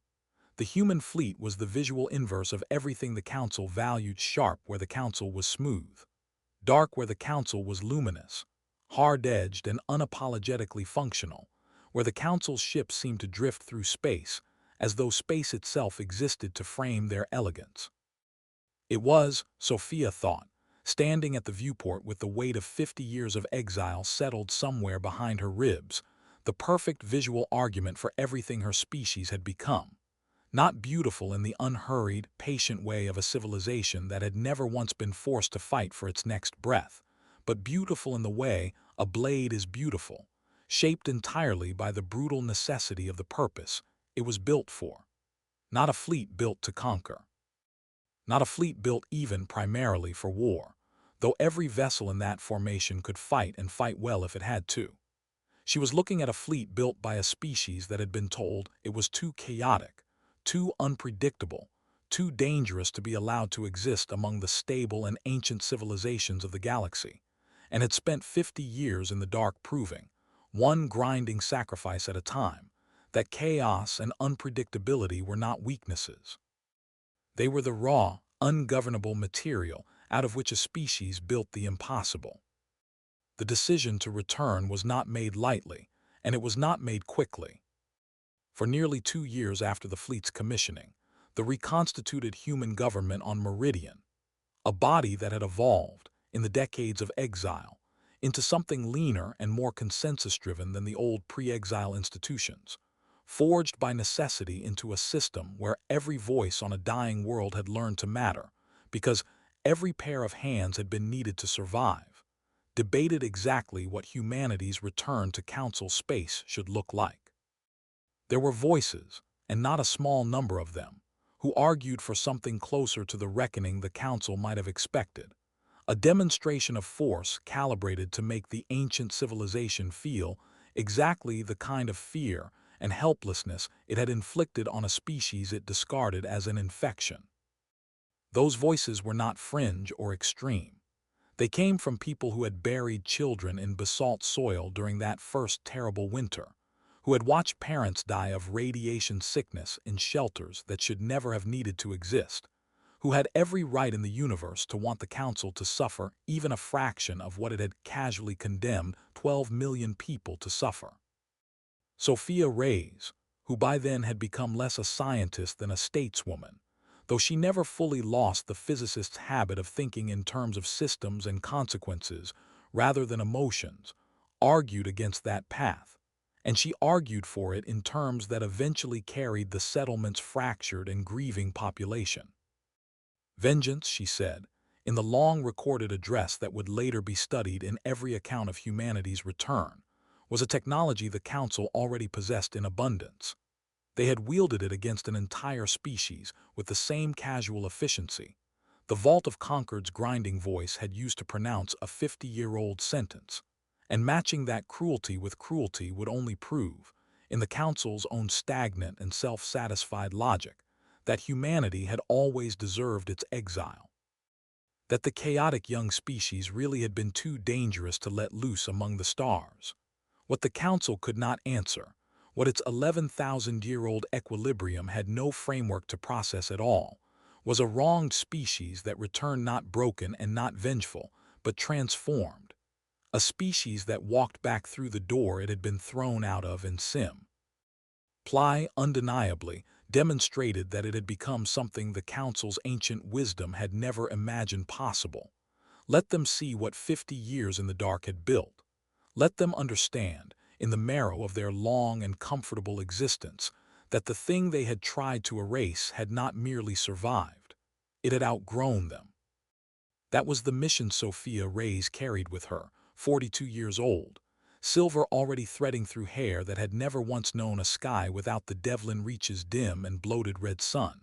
The human fleet was the visual inverse of everything the Council valued: sharp where the Council was smooth, dark where the Council was luminous, hard-edged and unapologetically functional, where the Council's ships seemed to drift through space, as though space itself existed to frame their elegance. It was, Sophia thought, standing at the viewport with the weight of 50 years of exile settled somewhere behind her ribs, the perfect visual argument for everything her species had become. Not beautiful in the unhurried, patient way of a civilization that had never once been forced to fight for its next breath, but beautiful in the way a blade is beautiful, shaped entirely by the brutal necessity of the purpose it was built for. Not a fleet built to conquer. Not a fleet built even primarily for war, though every vessel in that formation could fight and fight well if it had to. She was looking at a fleet built by a species that had been told it was too chaotic, too unpredictable, too dangerous to be allowed to exist among the stable and ancient civilizations of the galaxy, and had spent 50 years in the dark proving, one grinding sacrifice at a time, that chaos and unpredictability were not weaknesses. They were the raw, ungovernable material out of which a species built the impossible. The decision to return was not made lightly, and it was not made quickly. For nearly 2 years after the fleet's commissioning, the reconstituted human government on Meridian, a body that had evolved, in the decades of exile, into something leaner and more consensus-driven than the old pre-exile institutions, forged by necessity into a system where every voice on a dying world had learned to matter, because every pair of hands had been needed to survive, debated exactly what humanity's return to council space should look like. There were voices, and not a small number of them, who argued for something closer to the reckoning the council might have expected, a demonstration of force calibrated to make the ancient civilization feel exactly the kind of fear and helplessness it had inflicted on a species it discarded as an infection. Those voices were not fringe or extreme. They came from people who had buried children in basalt soil during that first terrible winter, who had watched parents die of radiation sickness in shelters that should never have needed to exist, who had every right in the universe to want the council to suffer even a fraction of what it had casually condemned 12 million people to suffer. Sofia Reyes, who by then had become less a scientist than a stateswoman, though she never fully lost the physicist's habit of thinking in terms of systems and consequences rather than emotions, argued against that path, and she argued for it in terms that eventually carried the settlement's fractured and grieving population. Vengeance, she said, in the long-recorded address that would later be studied in every account of humanity's return, was a technology the Council already possessed in abundance. They had wielded it against an entire species with the same casual efficiency. The Vault of Concord's grinding voice had used to pronounce a 50-year-old sentence, and matching that cruelty with cruelty would only prove, in the Council's own stagnant and self-satisfied logic, that humanity had always deserved its exile. That the chaotic young species really had been too dangerous to let loose among the stars. What the Council could not answer, what its 11,000-year-old equilibrium had no framework to process at all, was a wronged species that returned not broken and not vengeful, but transformed. A species that walked back through the door it had been thrown out of in Sim. Ply undeniably demonstrated that it had become something the Council's ancient wisdom had never imagined possible. Let them see what 50 years in the dark had built. Let them understand, in the marrow of their long and comfortable existence, that the thing they had tried to erase had not merely survived. It had outgrown them. That was the mission Sofia Reyes carried with her, 42 years old, silver already threading through hair that had never once known a sky without the Devlin Reach's dim and bloated red sun.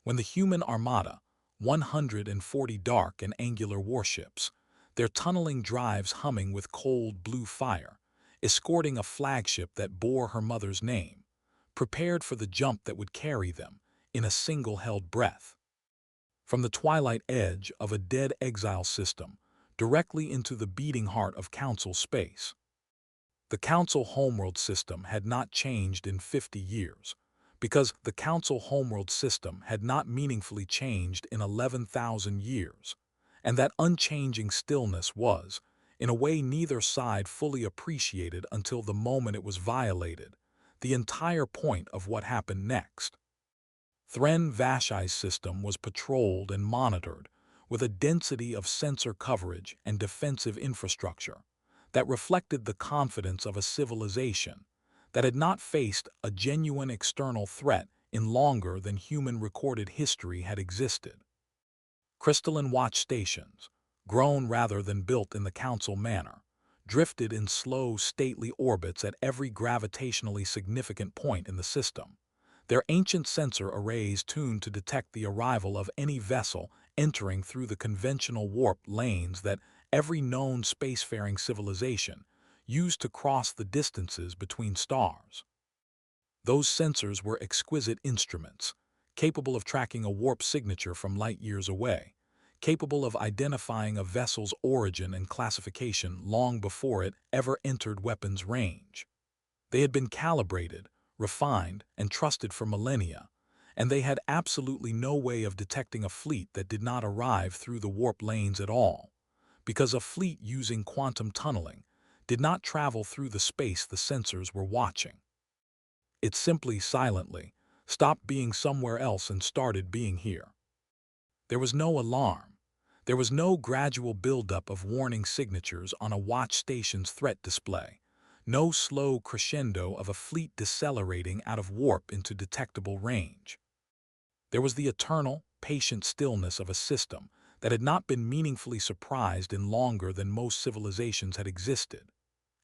When the human armada, 140 dark and angular warships, their tunneling drives humming with cold blue fire, escorting a flagship that bore her mother's name, prepared for the jump that would carry them, in a single held breath, from the twilight edge of a dead exile system, directly into the beating heart of Council space. The Council homeworld system had not changed in 50 years, because the Council homeworld system had not meaningfully changed in 11,000 years, and that unchanging stillness was, in a way neither side fully appreciated until the moment it was violated, the entire point of what happened next. Thren Vashai's system was patrolled and monitored with a density of sensor coverage and defensive infrastructure that reflected the confidence of a civilization that had not faced a genuine external threat in longer than human recorded history had existed. Crystalline watch stations, grown rather than built in the Council manner, drifted in slow, stately orbits at every gravitationally significant point in the system, their ancient sensor arrays tuned to detect the arrival of any vessel entering through the conventional warp lanes that every known spacefaring civilization used to cross the distances between stars. Those sensors were exquisite instruments, capable of tracking a warp signature from light years away, capable of identifying a vessel's origin and classification long before it ever entered weapons range. They had been calibrated, refined, and trusted for millennia, and they had absolutely no way of detecting a fleet that did not arrive through the warp lanes at all, because a fleet using quantum tunneling did not travel through the space the sensors were watching. It simply silently stopped being somewhere else and started being here. There was no alarm. There was no gradual buildup of warning signatures on a watch station's threat display. No slow crescendo of a fleet decelerating out of warp into detectable range. There was the eternal, patient stillness of a system that had not been meaningfully surprised in longer than most civilizations had existed.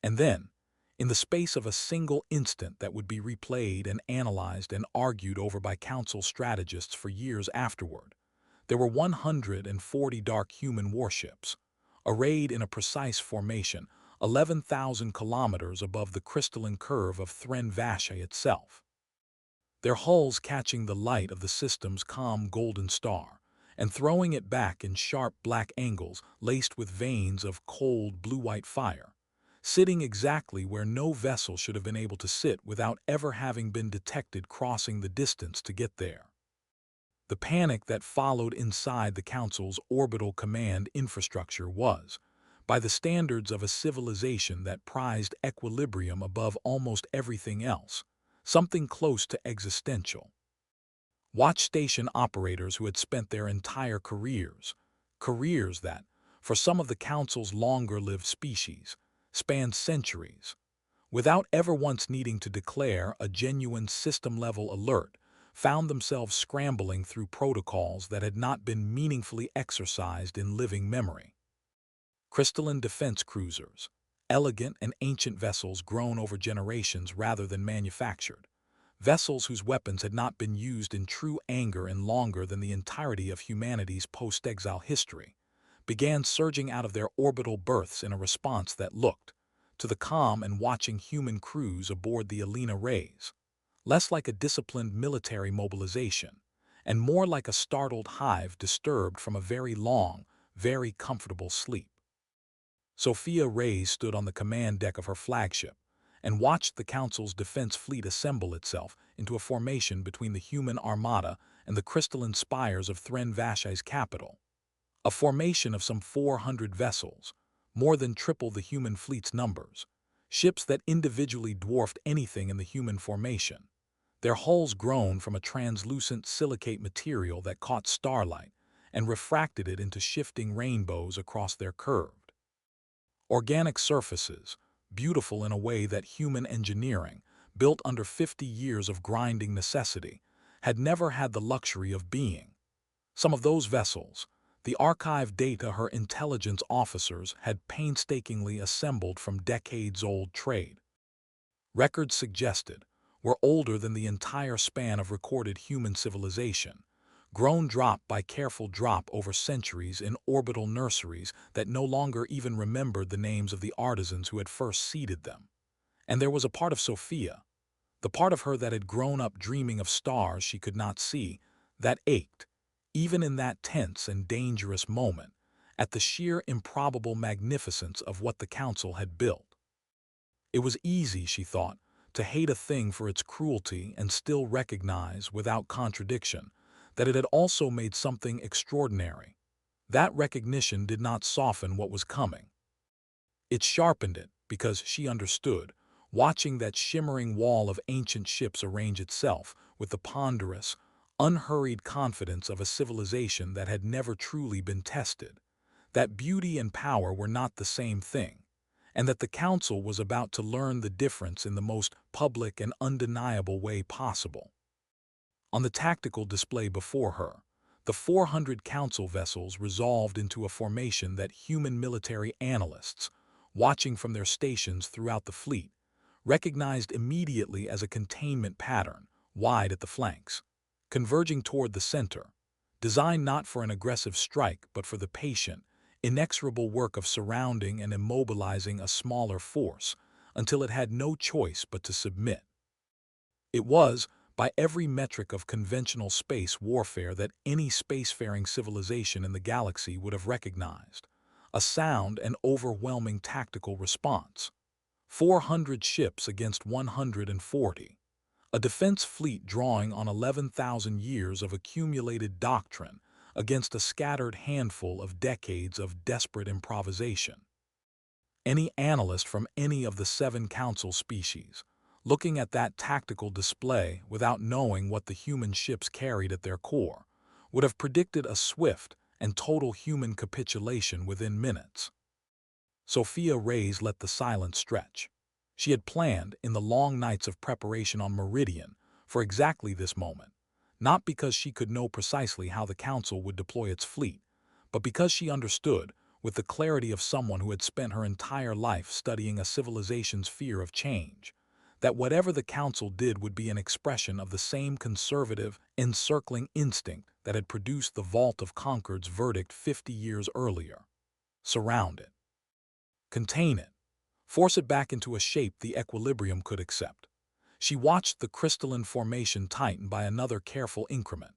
And then, in the space of a single instant that would be replayed and analyzed and argued over by council strategists for years afterward, there were 140 dark human warships, arrayed in a precise formation 11,000 kilometers above the crystalline curve of Thren Vashay itself. Their hulls catching the light of the system's calm golden star and throwing it back in sharp black angles laced with veins of cold blue-white fire, sitting exactly where no vessel should have been able to sit without ever having been detected crossing the distance to get there. The panic that followed inside the Council's orbital command infrastructure was, by the standards of a civilization that prized equilibrium above almost everything else, something close to existential. Watch station operators who had spent their entire careers that, for some of the Council's longer-lived species, spanned centuries, without ever once needing to declare a genuine system-level alert, found themselves scrambling through protocols that had not been meaningfully exercised in living memory. Crystalline defense cruisers, elegant and ancient vessels grown over generations rather than manufactured, vessels whose weapons had not been used in true anger in longer than the entirety of humanity's post-exile history, began surging out of their orbital berths in a response that looked, to the calm and watching human crews aboard the Elena Reyes, less like a disciplined military mobilization, and more like a startled hive disturbed from a very long, very comfortable sleep. Sofia Reyes stood on the command deck of her flagship and watched the Council's defense fleet assemble itself into a formation between the human armada and the crystalline spires of Thren Vashay's capital, a formation of some 400 vessels, more than triple the human fleet's numbers, ships that individually dwarfed anything in the human formation, their hulls grown from a translucent silicate material that caught starlight and refracted it into shifting rainbows across their curved, organic surfaces, beautiful in a way that human engineering, built under 50 years of grinding necessity, had never had the luxury of being. Some of those vessels, the archived data her intelligence officers had painstakingly assembled from decades-old trade records suggested, were older than the entire span of recorded human civilization, grown drop by careful drop over centuries in orbital nurseries that no longer even remembered the names of the artisans who had first seeded them. And there was a part of Sofia, the part of her that had grown up dreaming of stars she could not see, that ached, even in that tense and dangerous moment, at the sheer improbable magnificence of what the Council had built. It was easy, she thought, to hate a thing for its cruelty and still recognize, without contradiction, that it had also made something extraordinary. That recognition did not soften what was coming. It sharpened it because she understood, watching that shimmering wall of ancient ships arrange itself with the ponderous, unhurried confidence of a civilization that had never truly been tested, that beauty and power were not the same thing, and that the Council was about to learn the difference in the most public and undeniable way possible. On the tactical display before her, the 400 Council vessels resolved into a formation that human military analysts, watching from their stations throughout the fleet, recognized immediately as a containment pattern, wide at the flanks, converging toward the center, designed not for an aggressive strike but for the patient, inexorable work of surrounding and immobilizing a smaller force until it had no choice but to submit. It was, by every metric of conventional space warfare that any spacefaring civilization in the galaxy would have recognized, a sound and overwhelming tactical response. 400 ships against 140. A defense fleet drawing on 11,000 years of accumulated doctrine against a scattered handful of decades of desperate improvisation. Any analyst from any of the 7 council species, looking at that tactical display without knowing what the human ships carried at their core, would have predicted a swift and total human capitulation within minutes. Sofia Reyes let the silence stretch. She had planned, in the long nights of preparation on Meridian, for exactly this moment, not because she could know precisely how the Council would deploy its fleet, but because she understood, with the clarity of someone who had spent her entire life studying a civilization's fear of change, that whatever the Council did would be an expression of the same conservative, encircling instinct that had produced the Vault of Concord's verdict 50 years earlier. Surround it. Contain it. Force it back into a shape the equilibrium could accept. She watched the crystalline formation tighten by another careful increment,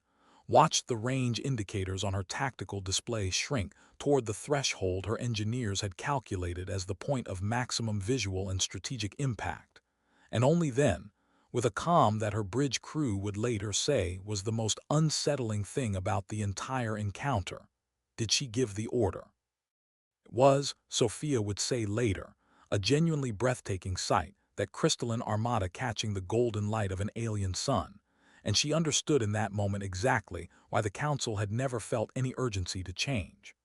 watched the range indicators on her tactical display shrink toward the threshold her engineers had calculated as the point of maximum visual and strategic impact, and only then, with a calm that her bridge crew would later say was the most unsettling thing about the entire encounter, did she give the order. It was, Sofia would say later, a genuinely breathtaking sight, that crystalline armada catching the golden light of an alien sun, and she understood in that moment exactly why the Council had never felt any urgency to change.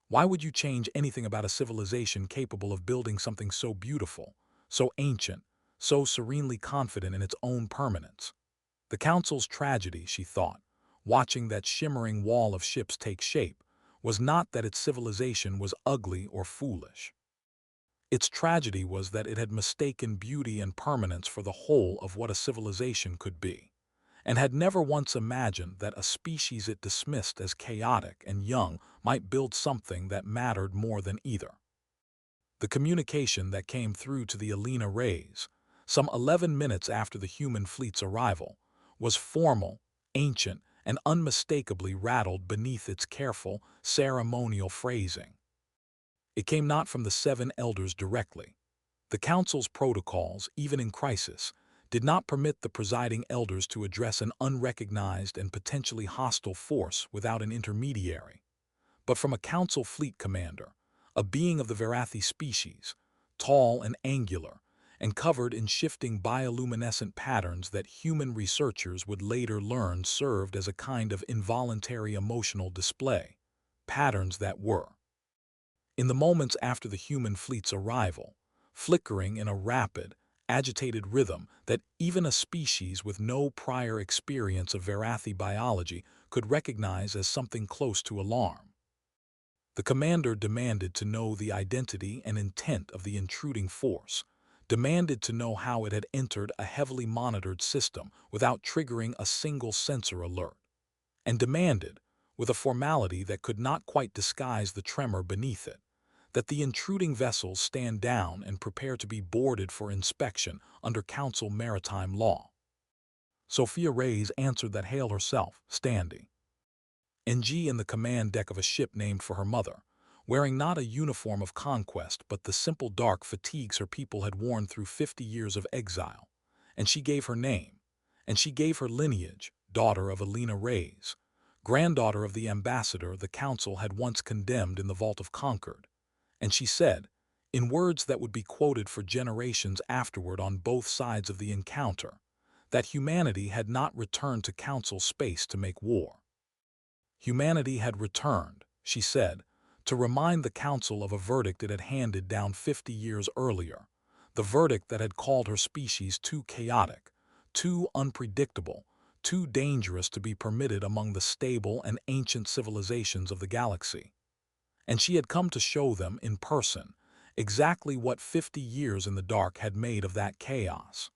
Why would you change anything about a civilization capable of building something so beautiful, so ancient, so serenely confident in its own permanence? The Council's tragedy, she thought, watching that shimmering wall of ships take shape, was not that its civilization was ugly or foolish. Its tragedy was that it had mistaken beauty and permanence for the whole of what a civilization could be, and had never once imagined that a species it dismissed as chaotic and young might build something that mattered more than either. The communication that came through to the Elena Reyes, some 11 minutes after the human fleet's arrival, was formal, ancient, and unmistakably rattled beneath its careful, ceremonial phrasing. It came not from the 7 elders directly. The Council's protocols, even in crisis, did not permit the presiding elders to address an unrecognized and potentially hostile force without an intermediary, but from a Council fleet commander, a being of the Verathi species, tall and angular, and covered in shifting bioluminescent patterns that human researchers would later learn served as a kind of involuntary emotional display, patterns that were, in the moments after the human fleet's arrival, flickering in a rapid, agitated rhythm that even a species with no prior experience of Verathi biology could recognize as something close to alarm. The commander demanded to know the identity and intent of the intruding force, demanded to know how it had entered a heavily monitored system without triggering a single sensor alert, and demanded, with a formality that could not quite disguise the tremor beneath it, that the intruding vessels stand down and prepare to be boarded for inspection under Council maritime law. Sofia Reyes answered that hail herself, standing NG in the command deck of a ship named for her mother, wearing not a uniform of conquest but the simple dark fatigues her people had worn through 50 years of exile, and she gave her name, and she gave her lineage, daughter of Elena Reyes, granddaughter of the ambassador the Council had once condemned in the Vault of Concord, and she said, in words that would be quoted for generations afterward on both sides of the encounter, that humanity had not returned to Council space to make war. Humanity had returned, she said, to remind the Council of a verdict it had handed down 50 years earlier, the verdict that had called her species too chaotic, too unpredictable, too dangerous to be permitted among the stable and ancient civilizations of the galaxy. And she had come to show them in person exactly what 50 years in the dark had made of that chaos.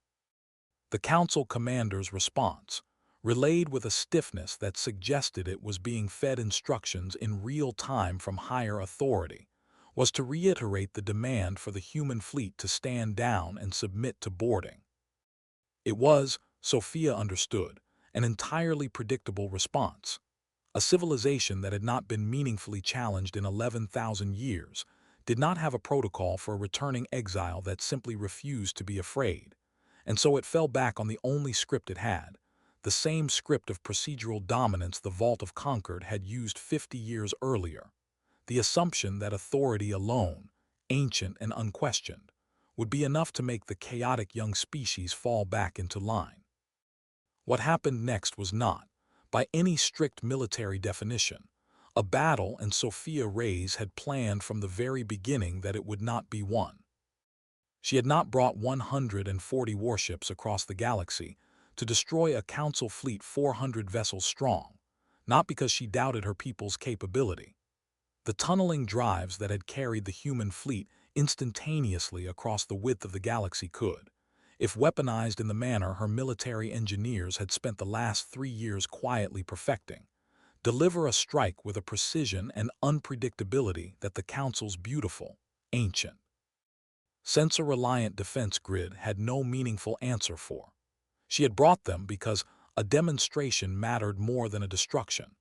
The Council commander's response, relayed with a stiffness that suggested it was being fed instructions in real time from higher authority, was to reiterate the demand for the human fleet to stand down and submit to boarding. It was, Sofia understood, an entirely predictable response. A civilization that had not been meaningfully challenged in 11,000 years did not have a protocol for a returning exile that simply refused to be afraid, and so it fell back on the only script it had, the same script of procedural dominance the Vault of Concord had used 50 years earlier, the assumption that authority alone, ancient and unquestioned, would be enough to make the chaotic young species fall back into line. What happened next was not, by any strict military definition, a battle, and Sofia Reyes had planned from the very beginning that it would not be one. She had not brought 140 warships across the galaxy to destroy a council fleet 400 vessels strong, not because she doubted her people's capability. The tunneling drives that had carried the human fleet instantaneously across the width of the galaxy could, if weaponized in the manner her military engineers had spent the last 3 years quietly perfecting, deliver a strike with a precision and unpredictability that the Council's beautiful, ancient, sensor-reliant defense grid had no meaningful answer for. She had brought them because a demonstration mattered more than a destruction,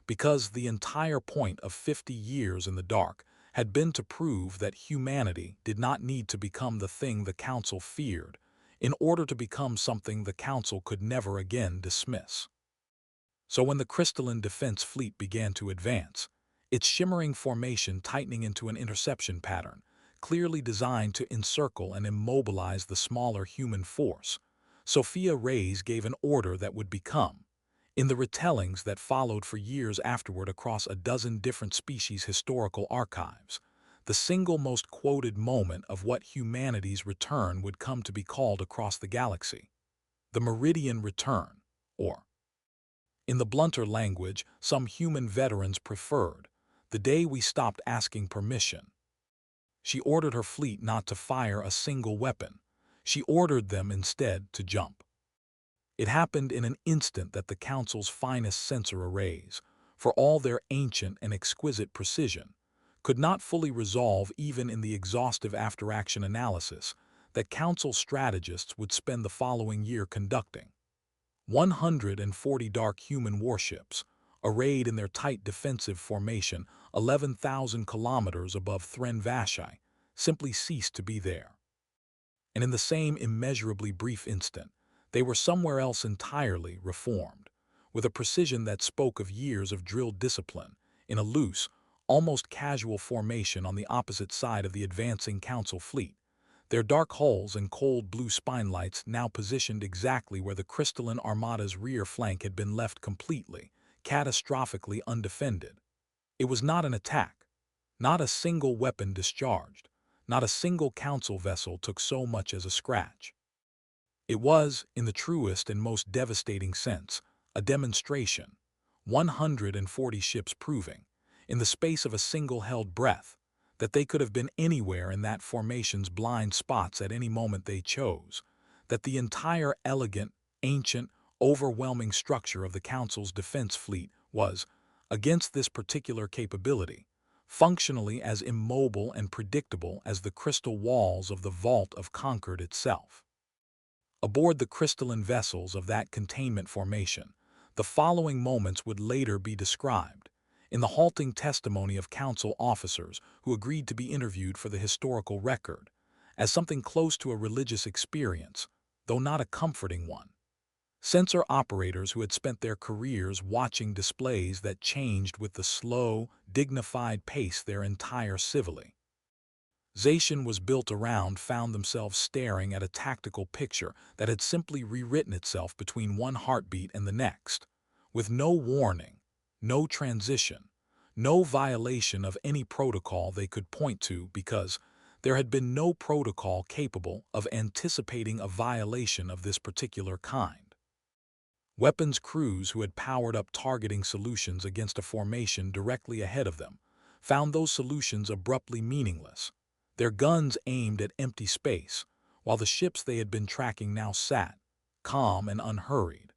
because the entire point of 50 years in the dark had been to prove that humanity did not need to become the thing the Council feared in order to become something the Council could never again dismiss. So when the crystalline defense fleet began to advance, its shimmering formation tightening into an interception pattern, clearly designed to encircle and immobilize the smaller human force, Sofia Reyes gave an order that would become, in the retellings that followed for years afterward across a dozen different species' historical archives, the single most quoted moment of what humanity's return would come to be called across the galaxy: the Meridian Return, or, in the blunter language some human veterans preferred, the day we stopped asking permission. She ordered her fleet not to fire a single weapon. She ordered them instead to jump. It happened in an instant that the Council's finest sensor arrays, for all their ancient and exquisite precision, could not fully resolve even in the exhaustive after-action analysis that Council strategists would spend the following year conducting. 140 dark human warships, arrayed in their tight defensive formation 11,000 kilometers above Thren Vashai, simply ceased to be there. And in the same immeasurably brief instant, they were somewhere else entirely reformed, with a precision that spoke of years of drilled discipline, in a loose, almost casual formation on the opposite side of the advancing Council fleet, their dark hulls and cold blue spine lights now positioned exactly where the crystalline armada's rear flank had been left completely, catastrophically undefended. It was not an attack, not a single weapon discharged, not a single Council vessel took so much as a scratch. It was, in the truest and most devastating sense, a demonstration, 140 ships proving, in the space of a single held breath, that they could have been anywhere in that formation's blind spots at any moment they chose, that the entire elegant, ancient, overwhelming structure of the Council's defense fleet was, against this particular capability, functionally as immobile and predictable as the crystal walls of the Vault of Concord itself. Aboard the crystalline vessels of that containment formation, the following moments would later be described, in the halting testimony of Council officers who agreed to be interviewed for the historical record, as something close to a religious experience, though not a comforting one. Sensor operators who had spent their careers watching displays that changed with the slow, dignified pace their entire civilization was built around found themselves staring at a tactical picture that had simply rewritten itself between one heartbeat and the next, with no warning, no transition, no violation of any protocol they could point to because there had been no protocol capable of anticipating a violation of this particular kind. Weapons crews who had powered up targeting solutions against a formation directly ahead of them found those solutions abruptly meaningless, their guns aimed at empty space, while the ships they had been tracking now sat, calm and unhurried,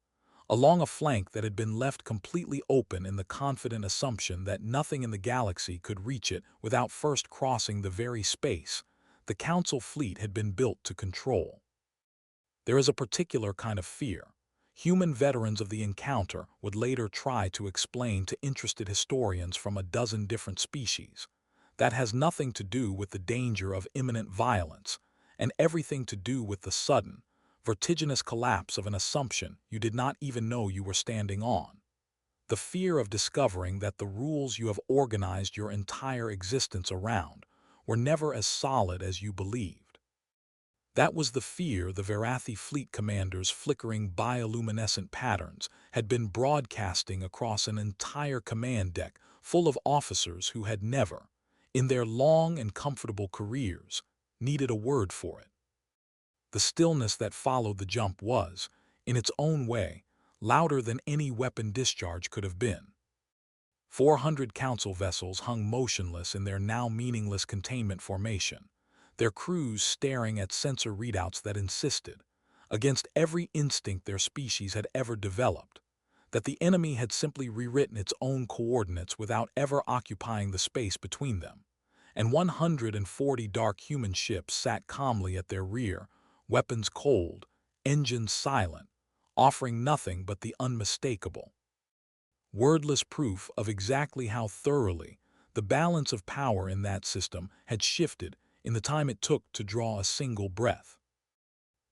along a flank that had been left completely open in the confident assumption that nothing in the galaxy could reach it without first crossing the very space the Council fleet had been built to control. There is a particular kind of fear human veterans of the encounter would later try to explain to interested historians from a dozen different species that has nothing to do with the danger of imminent violence and everything to do with the sudden, vertiginous collapse of an assumption you did not even know you were standing on. The fear of discovering that the rules you have organized your entire existence around were never as solid as you believed. That was the fear the Verathi fleet commander's flickering bioluminescent patterns had been broadcasting across an entire command deck full of officers who had never, in their long and comfortable careers, needed a word for it. The stillness that followed the jump was, in its own way, louder than any weapon discharge could have been. 400 Council vessels hung motionless in their now meaningless containment formation, their crews staring at sensor readouts that insisted, against every instinct their species had ever developed, that the enemy had simply rewritten its own coordinates without ever occupying the space between them, and 140 dark human ships sat calmly at their rear, weapons cold, engines silent, offering nothing but the unmistakable, wordless proof of exactly how thoroughly the balance of power in that system had shifted in the time it took to draw a single breath.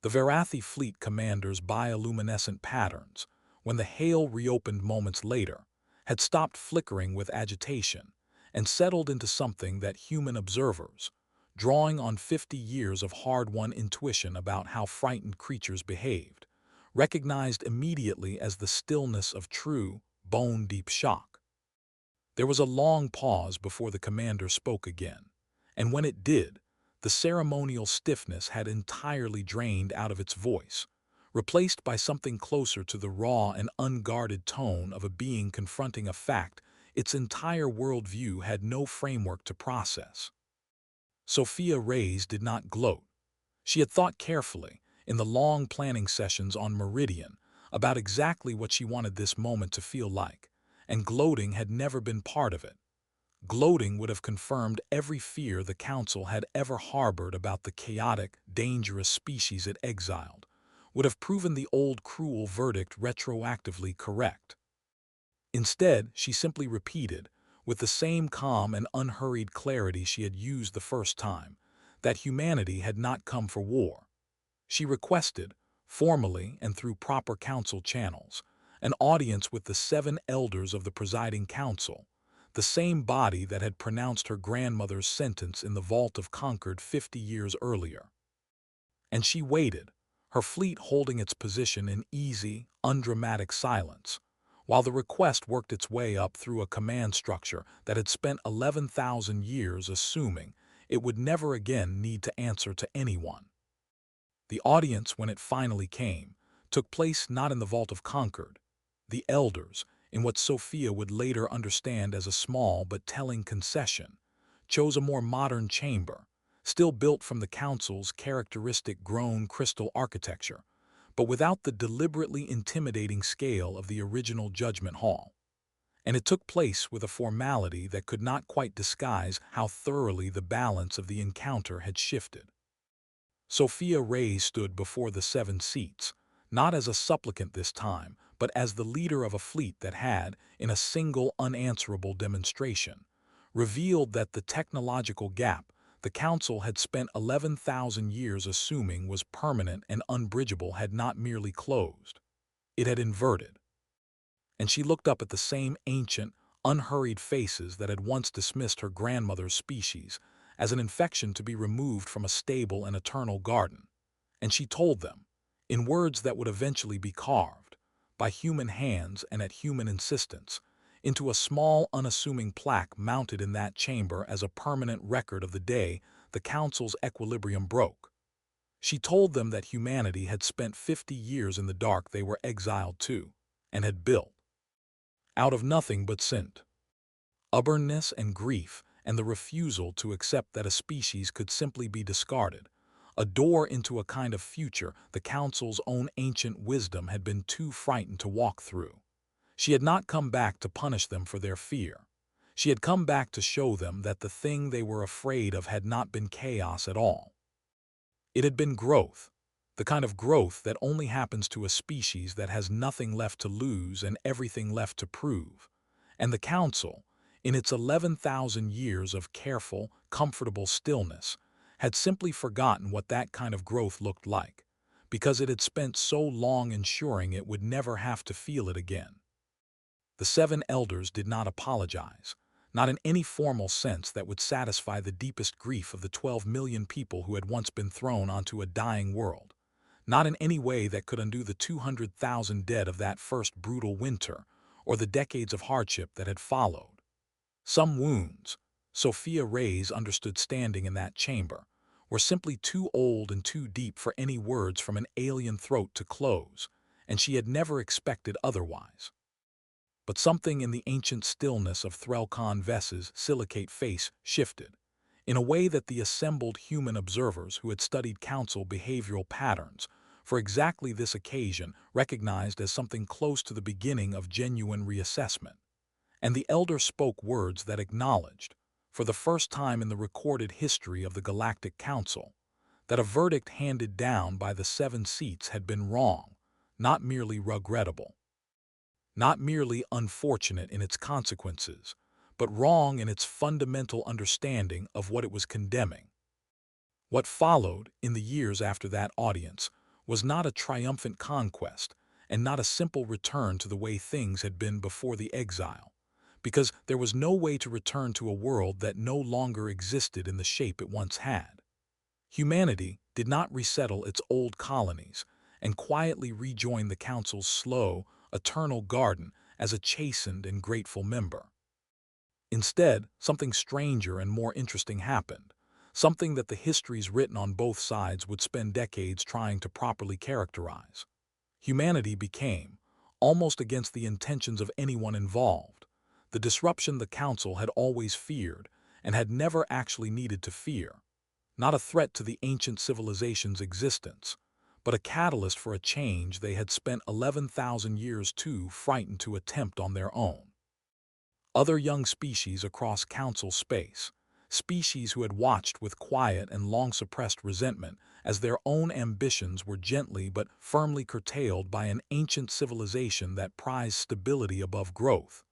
The Verathi fleet commander's bioluminescent patterns, when the hail reopened moments later, had stopped flickering with agitation and settled into something that human observers, drawing on 50 years of hard-won intuition about how frightened creatures behaved, recognized immediately as the stillness of true, bone-deep shock. There was a long pause before the commander spoke again, and when it did, the ceremonial stiffness had entirely drained out of its voice, replaced by something closer to the raw and unguarded tone of a being confronting a fact its entire worldview had no framework to process. Sofia Reyes did not gloat. She had thought carefully, in the long planning sessions on Meridian, about exactly what she wanted this moment to feel like, and gloating had never been part of it. Gloating would have confirmed every fear the Council had ever harbored about the chaotic, dangerous species it exiled, would have proven the old cruel verdict retroactively correct. Instead, she simply repeated, with the same calm and unhurried clarity she had used the first time, that humanity had not come for war. She requested, formally and through proper council channels, an audience with the 7 elders of the presiding council, the same body that had pronounced her grandmother's sentence in the Vault of Concord 50 years earlier. And she waited, her fleet holding its position in easy, undramatic silence, while the request worked its way up through a command structure that had spent 11,000 years assuming it would never again need to answer to anyone. The audience, when it finally came, took place not in the Vault of Concord. The elders, in what Sofia would later understand as a small but telling concession, chose a more modern chamber, still built from the Council's characteristic grown crystal architecture, but without the deliberately intimidating scale of the original Judgment Hall. And it took place with a formality that could not quite disguise how thoroughly the balance of the encounter had shifted. Sofia Reyes stood before the 7 seats, not as a supplicant this time, but as the leader of a fleet that had, in a single unanswerable demonstration, revealed that the technological gap the Council had spent 11,000 years assuming was permanent and unbridgeable had not merely closed. It had inverted. And she looked up at the same ancient, unhurried faces that had once dismissed her grandmother's species as an infection to be removed from a stable and eternal garden, and she told them, in words that would eventually be carved, by human hands and at human insistence, into a small unassuming plaque mounted in that chamber as a permanent record of the day the Council's equilibrium broke. She told them that humanity had spent 50 years in the dark they were exiled to, and had built, out of nothing but sin, stubbornness and grief, and the refusal to accept that a species could simply be discarded, a door into a kind of future the Council's own ancient wisdom had been too frightened to walk through. She had not come back to punish them for their fear. She had come back to show them that the thing they were afraid of had not been chaos at all. It had been growth, the kind of growth that only happens to a species that has nothing left to lose and everything left to prove. And the Council, in its 11,000 years of careful, comfortable stillness, had simply forgotten what that kind of growth looked like, because it had spent so long ensuring it would never have to feel it again. The 7 elders did not apologize, not in any formal sense that would satisfy the deepest grief of the 12 million people who had once been thrown onto a dying world, not in any way that could undo the 200,000 dead of that first brutal winter or the decades of hardship that had followed. Some wounds, Sofia Reyes understood standing in that chamber, were simply too old and too deep for any words from an alien throat to close, and she had never expected otherwise. But something in the ancient stillness of Threlkon Vess's silicate face shifted, in a way that the assembled human observers who had studied council behavioral patterns for exactly this occasion recognized as something close to the beginning of genuine reassessment. And the elder spoke words that acknowledged, for the first time in the recorded history of the Galactic Council, that a verdict handed down by the 7 seats had been wrong, not merely regrettable. Not merely unfortunate in its consequences, but wrong in its fundamental understanding of what it was condemning. What followed in the years after that audience was not a triumphant conquest and not a simple return to the way things had been before the exile, because there was no way to return to a world that no longer existed in the shape it once had. Humanity did not resettle its old colonies and quietly rejoin the Council's slow, eternal garden as a chastened and grateful member. Instead, something stranger and more interesting happened, something that the histories written on both sides would spend decades trying to properly characterize. Humanity became, almost against the intentions of anyone involved, the disruption the Council had always feared and had never actually needed to fear, not a threat to the ancient civilization's existence, but a catalyst for a change they had spent 11,000 years too frightened to attempt on their own. Other young species across Council space, species who had watched with quiet and long-suppressed resentment as their own ambitions were gently but firmly curtailed by an ancient civilization that prized stability above growth,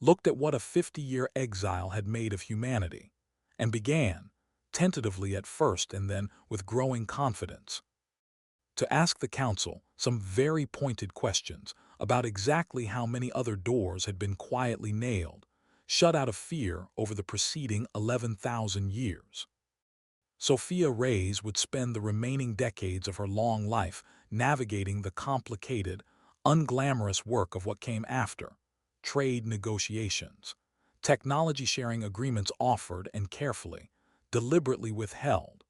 looked at what a 50-year exile had made of humanity, and began, tentatively at first and then with growing confidence, to ask the Council some very pointed questions about exactly how many other doors had been quietly nailed, shut out of fear over the preceding 11,000 years. Sofia Reyes would spend the remaining decades of her long life navigating the complicated, unglamorous work of what came after: trade negotiations, technology-sharing agreements offered and carefully, deliberately withheld,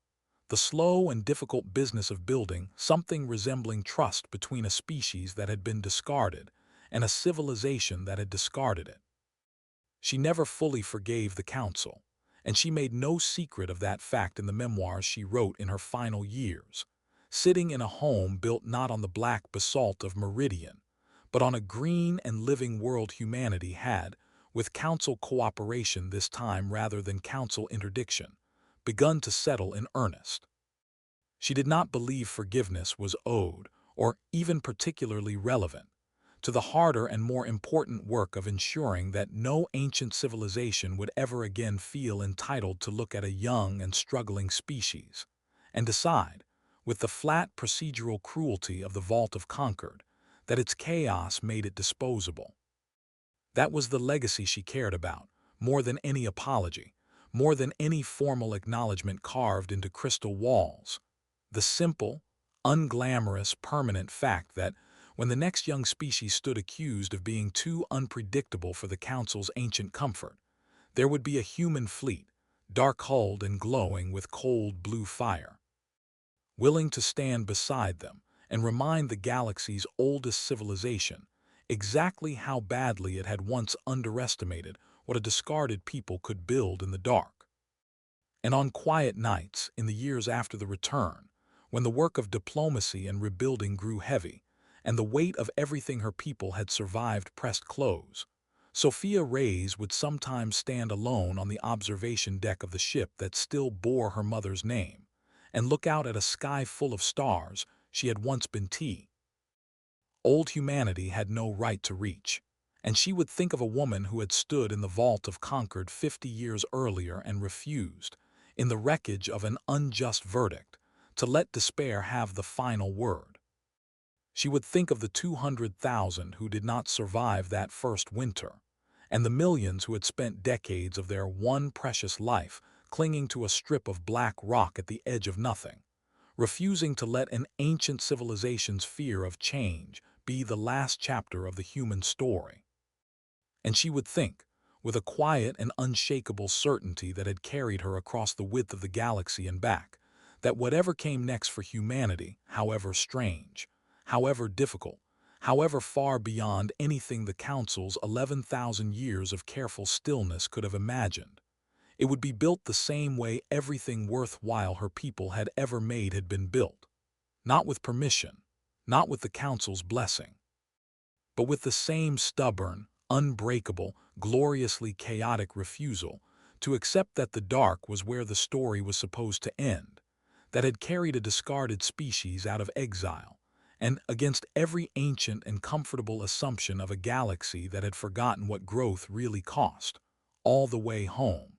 the slow and difficult business of building something resembling trust between a species that had been discarded and a civilization that had discarded it. She never fully forgave the Council, and she made no secret of that fact in the memoirs she wrote in her final years, sitting in a home built not on the black basalt of Meridian, but on a green and living world humanity had, with Council cooperation this time rather than Council interdiction, begun to settle in earnest. She did not believe forgiveness was owed, or even particularly relevant, to the harder and more important work of ensuring that no ancient civilization would ever again feel entitled to look at a young and struggling species and decide, with the flat procedural cruelty of the Vault of Concord, that its chaos made it disposable. That was the legacy she cared about, more than any apology, more than any formal acknowledgement carved into crystal walls. The simple, unglamorous, permanent fact that, when the next young species stood accused of being too unpredictable for the Council's ancient comfort, there would be a human fleet, dark-hulled and glowing with cold blue fire, willing to stand beside them and remind the galaxy's oldest civilization exactly how badly it had once underestimated what a discarded people could build in the dark. And on quiet nights, in the years after the return, when the work of diplomacy and rebuilding grew heavy, and the weight of everything her people had survived pressed close, Sofia Reyes would sometimes stand alone on the observation deck of the ship that still bore her mother's name, and look out at a sky full of stars she had once been old humanity had no right to reach. And she would think of a woman who had stood in the vault of Concord 50 years earlier and refused, in the wreckage of an unjust verdict, to let despair have the final word. She would think of the 200,000 who did not survive that first winter, and the millions who had spent decades of their one precious life clinging to a strip of black rock at the edge of nothing, refusing to let an ancient civilization's fear of change be the last chapter of the human story. And she would think, with a quiet and unshakable certainty that had carried her across the width of the galaxy and back, that whatever came next for humanity, however strange, however difficult, however far beyond anything the Council's 11,000 years of careful stillness could have imagined, it would be built the same way everything worthwhile her people had ever made had been built, not with permission, not with the Council's blessing, but with the same stubborn, unbreakable, gloriously chaotic refusal to accept that the dark was where the story was supposed to end, that had carried a discarded species out of exile, and against every ancient and comfortable assumption of a galaxy that had forgotten what growth really cost, all the way home.